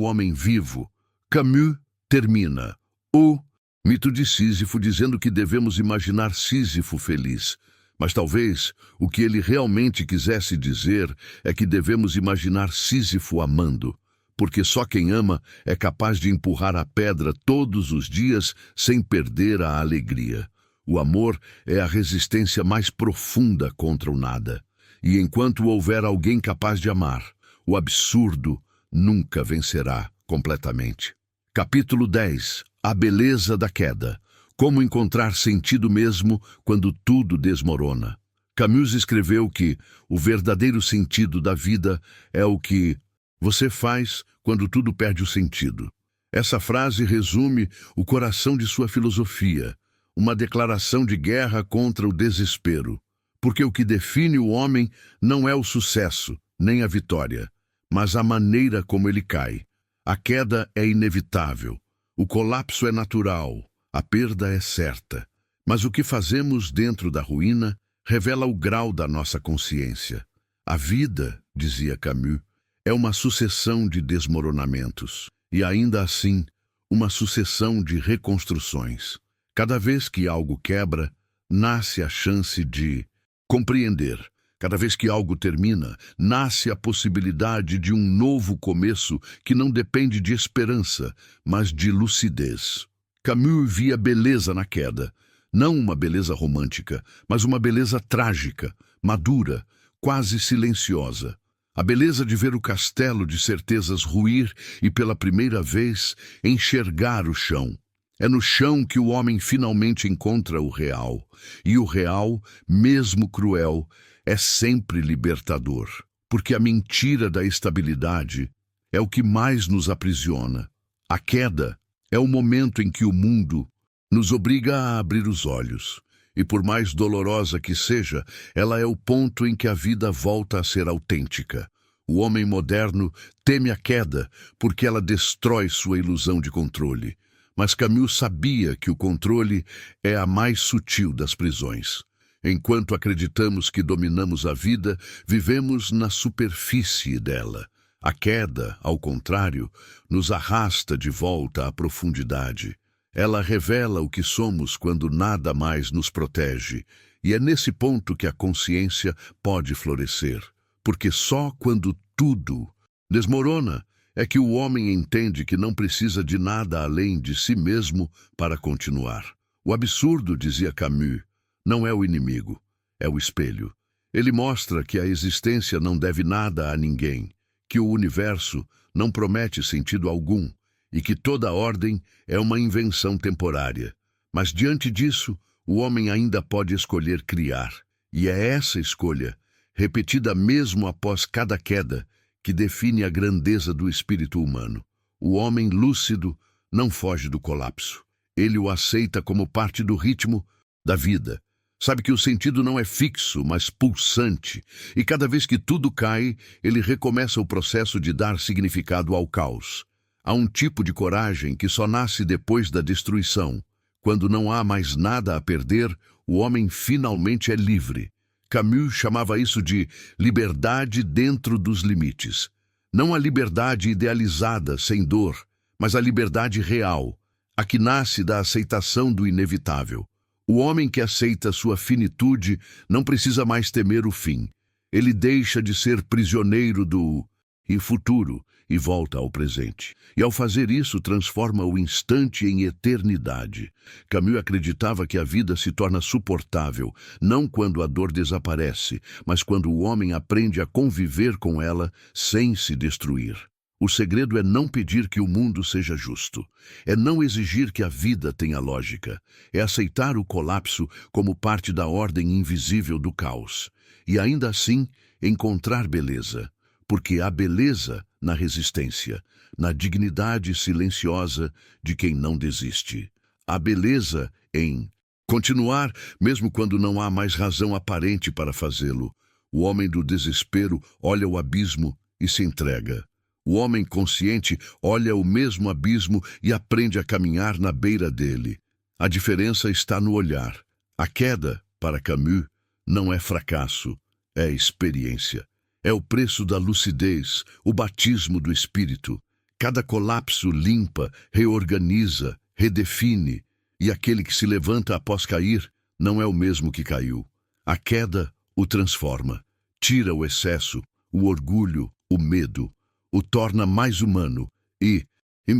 homem vivo. Camus termina o mito de Sísifo dizendo que devemos imaginar Sísifo feliz. Mas talvez o que ele realmente quisesse dizer é que devemos imaginar Sísifo amando. Porque só quem ama é capaz de empurrar a pedra todos os dias sem perder a alegria. O amor é a resistência mais profunda contra o nada. E enquanto houver alguém capaz de amar, o absurdo nunca vencerá completamente. Capítulo 10. A beleza da queda. Como encontrar sentido mesmo quando tudo desmorona. Camus escreveu que o verdadeiro sentido da vida é o que você faz quando tudo perde o sentido. Essa frase resume o coração de sua filosofia, uma declaração de guerra contra o desespero. Porque o que define o homem não é o sucesso, nem a vitória, mas a maneira como ele cai. A queda é inevitável, o colapso é natural, a perda é certa. Mas o que fazemos dentro da ruína revela o grau da nossa consciência. A vida, dizia Camus, é uma sucessão de desmoronamentos, e ainda assim, uma sucessão de reconstruções. Cada vez que algo quebra, nasce a chance de compreender. Cada vez que algo termina, nasce a possibilidade de um novo começo que não depende de esperança, mas de lucidez. Camus via beleza na queda, não uma beleza romântica, mas uma beleza trágica, madura, quase silenciosa. A beleza de ver o castelo de certezas ruir e, pela primeira vez, enxergar o chão. É no chão que o homem finalmente encontra o real. E o real, mesmo cruel, é sempre libertador. Porque a mentira da estabilidade é o que mais nos aprisiona. A queda é o momento em que o mundo nos obriga a abrir os olhos. E por mais dolorosa que seja, ela é o ponto em que a vida volta a ser autêntica. O homem moderno teme a queda porque ela destrói sua ilusão de controle. Mas Camus sabia que o controle é a mais sutil das prisões. Enquanto acreditamos que dominamos a vida, vivemos na superfície dela. A queda, ao contrário, nos arrasta de volta à profundidade. Ela revela o que somos quando nada mais nos protege, e é nesse ponto que a consciência pode florescer. Porque só quando tudo desmorona é que o homem entende que não precisa de nada além de si mesmo para continuar. O absurdo, dizia Camus, não é o inimigo, é o espelho. Ele mostra que a existência não deve nada a ninguém, que o universo não promete sentido algum e que toda ordem é uma invenção temporária. Mas diante disso, o homem ainda pode escolher criar. E é essa escolha, repetida mesmo após cada queda, que define a grandeza do espírito humano. O homem lúcido não foge do colapso. Ele o aceita como parte do ritmo da vida. Sabe que o sentido não é fixo, mas pulsante, e cada vez que tudo cai, ele recomeça o processo de dar significado ao caos. Há um tipo de coragem que só nasce depois da destruição. Quando não há mais nada a perder, o homem finalmente é livre. Camus chamava isso de liberdade dentro dos limites. Não a liberdade idealizada, sem dor, mas a liberdade real, a que nasce da aceitação do inevitável. O homem que aceita sua finitude não precisa mais temer o fim. Ele deixa de ser prisioneiro do futuro e volta ao presente. E ao fazer isso, transforma o instante em eternidade. Camus acreditava que a vida se torna suportável, não quando a dor desaparece, mas quando o homem aprende a conviver com ela sem se destruir. O segredo é não pedir que o mundo seja justo. É não exigir que a vida tenha lógica. É aceitar o colapso como parte da ordem invisível do caos. E ainda assim, encontrar beleza. Porque há beleza na resistência, na dignidade silenciosa de quem não desiste. Há beleza em continuar, mesmo quando não há mais razão aparente para fazê-lo. O homem do desespero olha o abismo e se entrega. O homem consciente olha o mesmo abismo e aprende a caminhar na beira dele. A diferença está no olhar. A queda, para Camus, não é fracasso, é experiência. É o preço da lucidez, o batismo do espírito. Cada colapso limpa, reorganiza, redefine, e aquele que se levanta após cair não é o mesmo que caiu. A queda o transforma, tira o excesso, o orgulho, o medo, o torna mais humano e,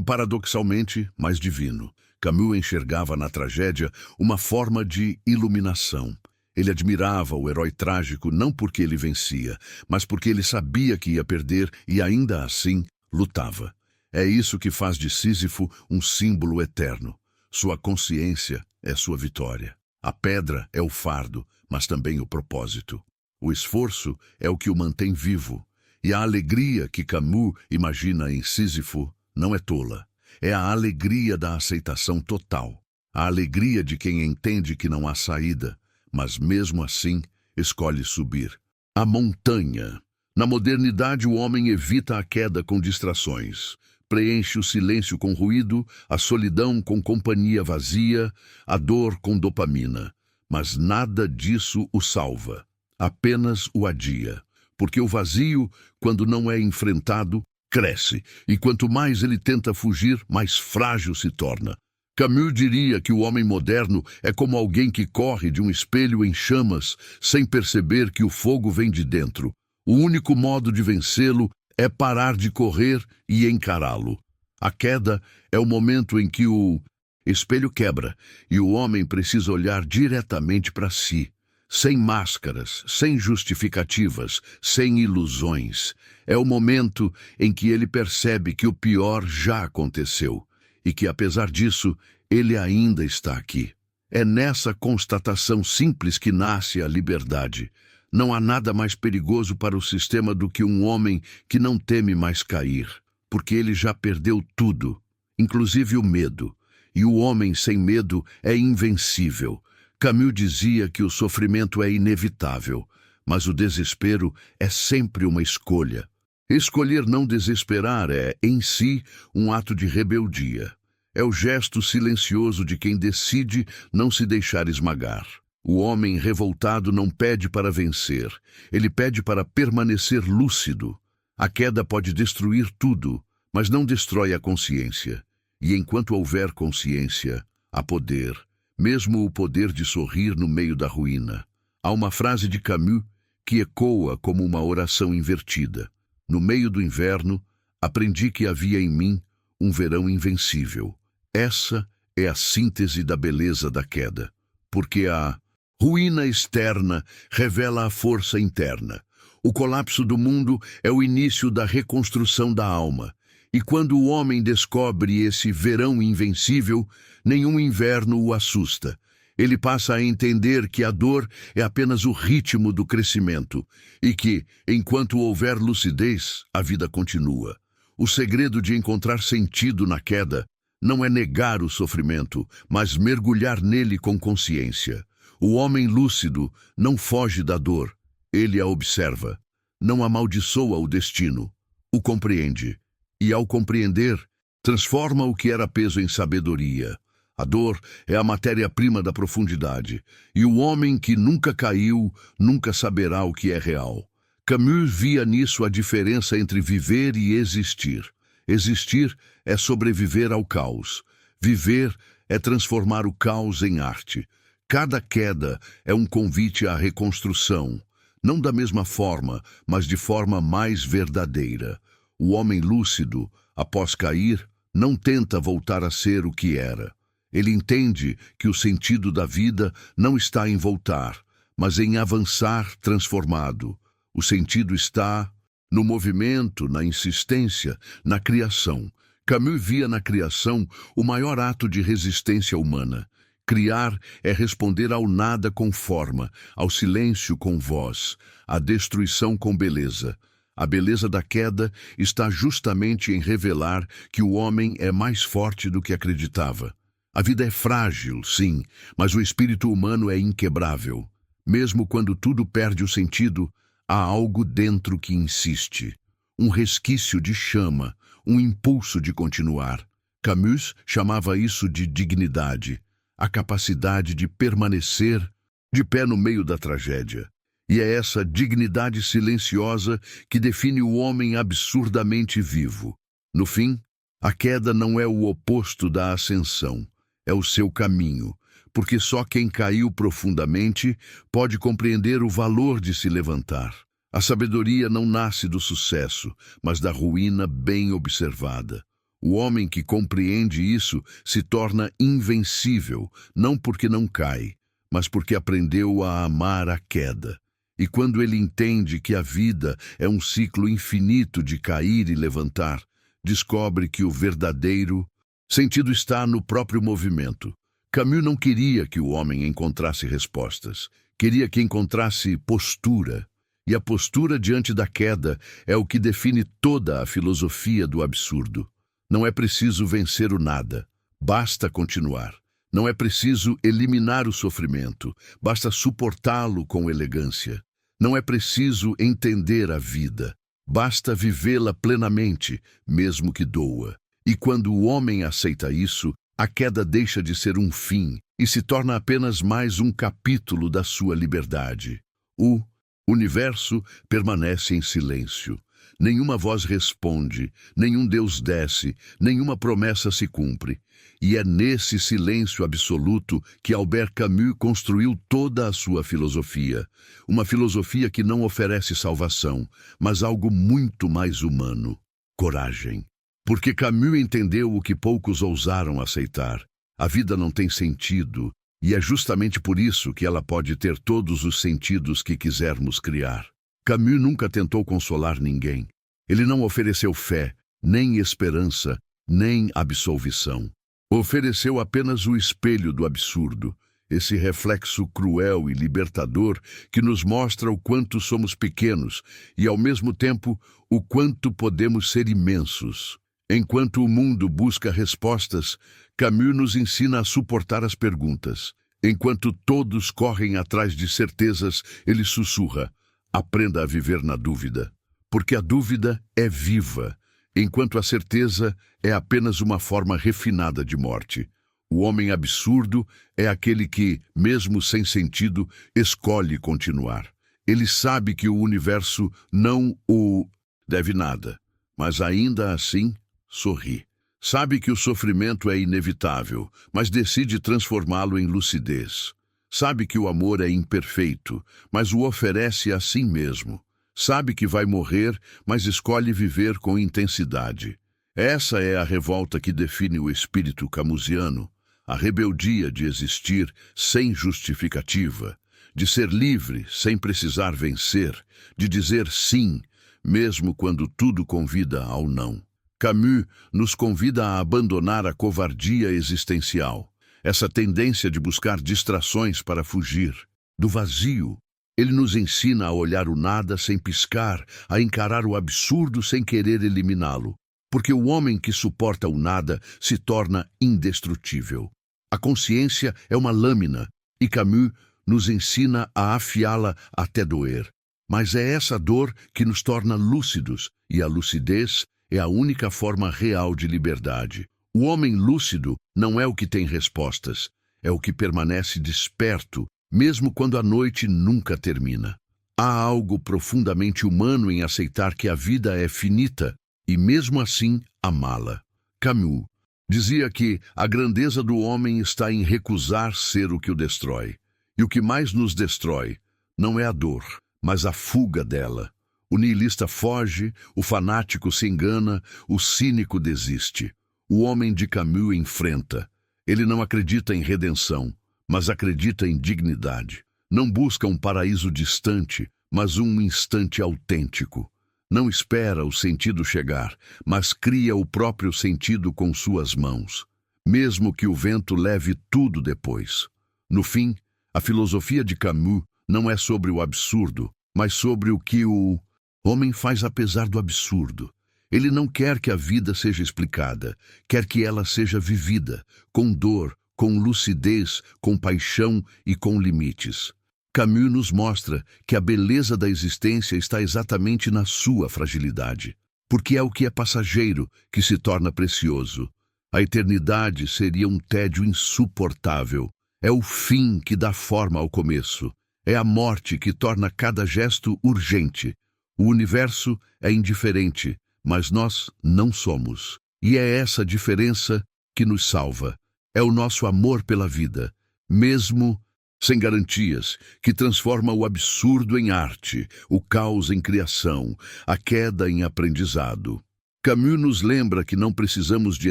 paradoxalmente, mais divino. Camus enxergava na tragédia uma forma de iluminação. Ele admirava o herói trágico não porque ele vencia, mas porque ele sabia que ia perder e ainda assim lutava. É isso que faz de Sísifo um símbolo eterno. Sua consciência é sua vitória. A pedra é o fardo, mas também o propósito. O esforço é o que o mantém vivo. E a alegria que Camus imagina em Sísifo não é tola. É a alegria da aceitação total. A alegria de quem entende que não há saída, mas mesmo assim escolhe subir. A montanha. Na modernidade, o homem evita a queda com distrações. Preenche o silêncio com ruído, a solidão com companhia vazia, a dor com dopamina. Mas nada disso o salva. Apenas o adia. Porque o vazio, quando não é enfrentado, cresce, e quanto mais ele tenta fugir, mais frágil se torna. Camus diria que o homem moderno é como alguém que corre de um espelho em chamas, sem perceber que o fogo vem de dentro. O único modo de vencê-lo é parar de correr e encará-lo. A queda é o momento em que o espelho quebra, e o homem precisa olhar diretamente para si. Sem máscaras, sem justificativas, sem ilusões. É o momento em que ele percebe que o pior já aconteceu e que, apesar disso, ele ainda está aqui. É nessa constatação simples que nasce a liberdade. Não há nada mais perigoso para o sistema do que um homem que não teme mais cair, porque ele já perdeu tudo, inclusive o medo. E o homem sem medo é invencível. Camus dizia que o sofrimento é inevitável, mas o desespero é sempre uma escolha. Escolher não desesperar é, em si, um ato de rebeldia. É o gesto silencioso de quem decide não se deixar esmagar. O homem revoltado não pede para vencer, ele pede para permanecer lúcido. A queda pode destruir tudo, mas não destrói a consciência. E enquanto houver consciência, há poder, mesmo o poder de sorrir no meio da ruína. Há uma frase de Camus que ecoa como uma oração invertida. No meio do inverno, aprendi que havia em mim um verão invencível. Essa é a síntese da beleza da queda, porque a ruína externa revela a força interna. O colapso do mundo é o início da reconstrução da alma. E quando o homem descobre esse verão invencível, nenhum inverno o assusta. Ele passa a entender que a dor é apenas o ritmo do crescimento e que, enquanto houver lucidez, a vida continua. O segredo de encontrar sentido na queda não é negar o sofrimento, mas mergulhar nele com consciência. O homem lúcido não foge da dor, ele a observa. Não amaldiçoa o destino, o compreende. E ao compreender, transforma o que era peso em sabedoria. A dor é a matéria-prima da profundidade, e o homem que nunca caiu, nunca saberá o que é real. Camus via nisso a diferença entre viver e existir. Existir é sobreviver ao caos. Viver é transformar o caos em arte. Cada queda é um convite à reconstrução, não da mesma forma, mas de forma mais verdadeira. O homem lúcido, após cair, não tenta voltar a ser o que era. Ele entende que o sentido da vida não está em voltar, mas em avançar transformado. O sentido está no movimento, na insistência, na criação. Camus via na criação o maior ato de resistência humana. Criar é responder ao nada com forma, ao silêncio com voz, à destruição com beleza. A beleza da queda está justamente em revelar que o homem é mais forte do que acreditava. A vida é frágil, sim, mas o espírito humano é inquebrável. Mesmo quando tudo perde o sentido, há algo dentro que insiste. Um resquício de chama, um impulso de continuar. Camus chamava isso de dignidade, a capacidade de permanecer de pé no meio da tragédia. E é essa dignidade silenciosa que define o homem absurdamente vivo. No fim, a queda não é o oposto da ascensão. É o seu caminho, porque só quem caiu profundamente pode compreender o valor de se levantar. A sabedoria não nasce do sucesso, mas da ruína bem observada. O homem que compreende isso se torna invencível, não porque não cai, mas porque aprendeu a amar a queda. E quando ele entende que a vida é um ciclo infinito de cair e levantar, descobre que o verdadeiro sentido está no próprio movimento. Camus não queria que o homem encontrasse respostas. Queria que encontrasse postura. E a postura diante da queda é o que define toda a filosofia do absurdo. Não é preciso vencer o nada. Basta continuar. Não é preciso eliminar o sofrimento. Basta suportá-lo com elegância. Não é preciso entender a vida. Basta vivê-la plenamente, mesmo que doa. E quando o homem aceita isso, a queda deixa de ser um fim e se torna apenas mais um capítulo da sua liberdade. O universo permanece em silêncio. Nenhuma voz responde, nenhum Deus desce, nenhuma promessa se cumpre. E é nesse silêncio absoluto que Albert Camus construiu toda a sua filosofia. Uma filosofia que não oferece salvação, mas algo muito mais humano: coragem. Porque Camus entendeu o que poucos ousaram aceitar. A vida não tem sentido, e é justamente por isso que ela pode ter todos os sentidos que quisermos criar. Camus nunca tentou consolar ninguém. Ele não ofereceu fé, nem esperança, nem absolvição. Ofereceu apenas o espelho do absurdo, esse reflexo cruel e libertador que nos mostra o quanto somos pequenos e, ao mesmo tempo, o quanto podemos ser imensos. Enquanto o mundo busca respostas, Camus nos ensina a suportar as perguntas. Enquanto todos correm atrás de certezas, ele sussurra: aprenda a viver na dúvida. Porque a dúvida é viva, enquanto a certeza é apenas uma forma refinada de morte. O homem absurdo é aquele que, mesmo sem sentido, escolhe continuar. Ele sabe que o universo não o deve nada, mas ainda assim sorri. Sabe que o sofrimento é inevitável, mas decide transformá-lo em lucidez. Sabe que o amor é imperfeito, mas o oferece a si mesmo. Sabe que vai morrer, mas escolhe viver com intensidade. Essa é a revolta que define o espírito camusiano, a rebeldia de existir sem justificativa, de ser livre sem precisar vencer, de dizer sim, mesmo quando tudo convida ao não. Camus nos convida a abandonar a covardia existencial, essa tendência de buscar distrações para fugir do vazio. Ele nos ensina a olhar o nada sem piscar, a encarar o absurdo sem querer eliminá-lo, porque o homem que suporta o nada se torna indestrutível. A consciência é uma lâmina, e Camus nos ensina a afiá-la até doer. Mas é essa dor que nos torna lúcidos, e a lucidez é a única forma real de liberdade. O homem lúcido não é o que tem respostas, é o que permanece desperto, mesmo quando a noite nunca termina. Há algo profundamente humano em aceitar que a vida é finita e, mesmo assim, amá-la. Camus dizia que a grandeza do homem está em recusar ser o que o destrói. E o que mais nos destrói não é a dor, mas a fuga dela. O niilista foge, o fanático se engana, o cínico desiste. O homem de Camus enfrenta. Ele não acredita em redenção, mas acredita em dignidade. Não busca um paraíso distante, mas um instante autêntico. Não espera o sentido chegar, mas cria o próprio sentido com suas mãos, mesmo que o vento leve tudo depois. No fim, a filosofia de Camus não é sobre o absurdo, mas sobre o que o homem faz apesar do absurdo. Ele não quer que a vida seja explicada, quer que ela seja vivida, com dor, com lucidez, com paixão e com limites. Camus nos mostra que a beleza da existência está exatamente na sua fragilidade, porque é o que é passageiro que se torna precioso. A eternidade seria um tédio insuportável. É o fim que dá forma ao começo. É a morte que torna cada gesto urgente. O universo é indiferente, mas nós não somos. E é essa diferença que nos salva. É o nosso amor pela vida, mesmo sem garantias, que transforma o absurdo em arte, o caos em criação, a queda em aprendizado. Camus nos lembra que não precisamos de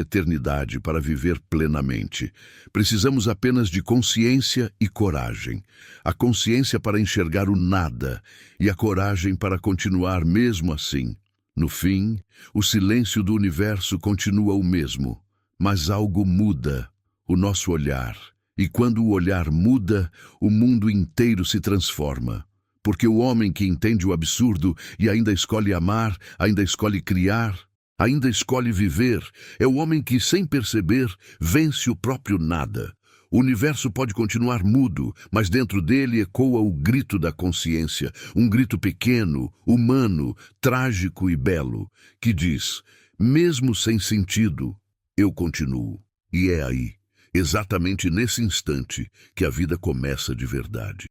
eternidade para viver plenamente. Precisamos apenas de consciência e coragem. A consciência para enxergar o nada e a coragem para continuar mesmo assim. No fim, o silêncio do universo continua o mesmo, mas algo muda, o nosso olhar. E quando o olhar muda, o mundo inteiro se transforma. Porque o homem que entende o absurdo e ainda escolhe amar, ainda escolhe criar, ainda escolhe viver, é o homem que, sem perceber, vence o próprio nada. O universo pode continuar mudo, mas dentro dele ecoa o grito da consciência, um grito pequeno, humano, trágico e belo, que diz: mesmo sem sentido, eu continuo. E é aí, exatamente nesse instante, que a vida começa de verdade.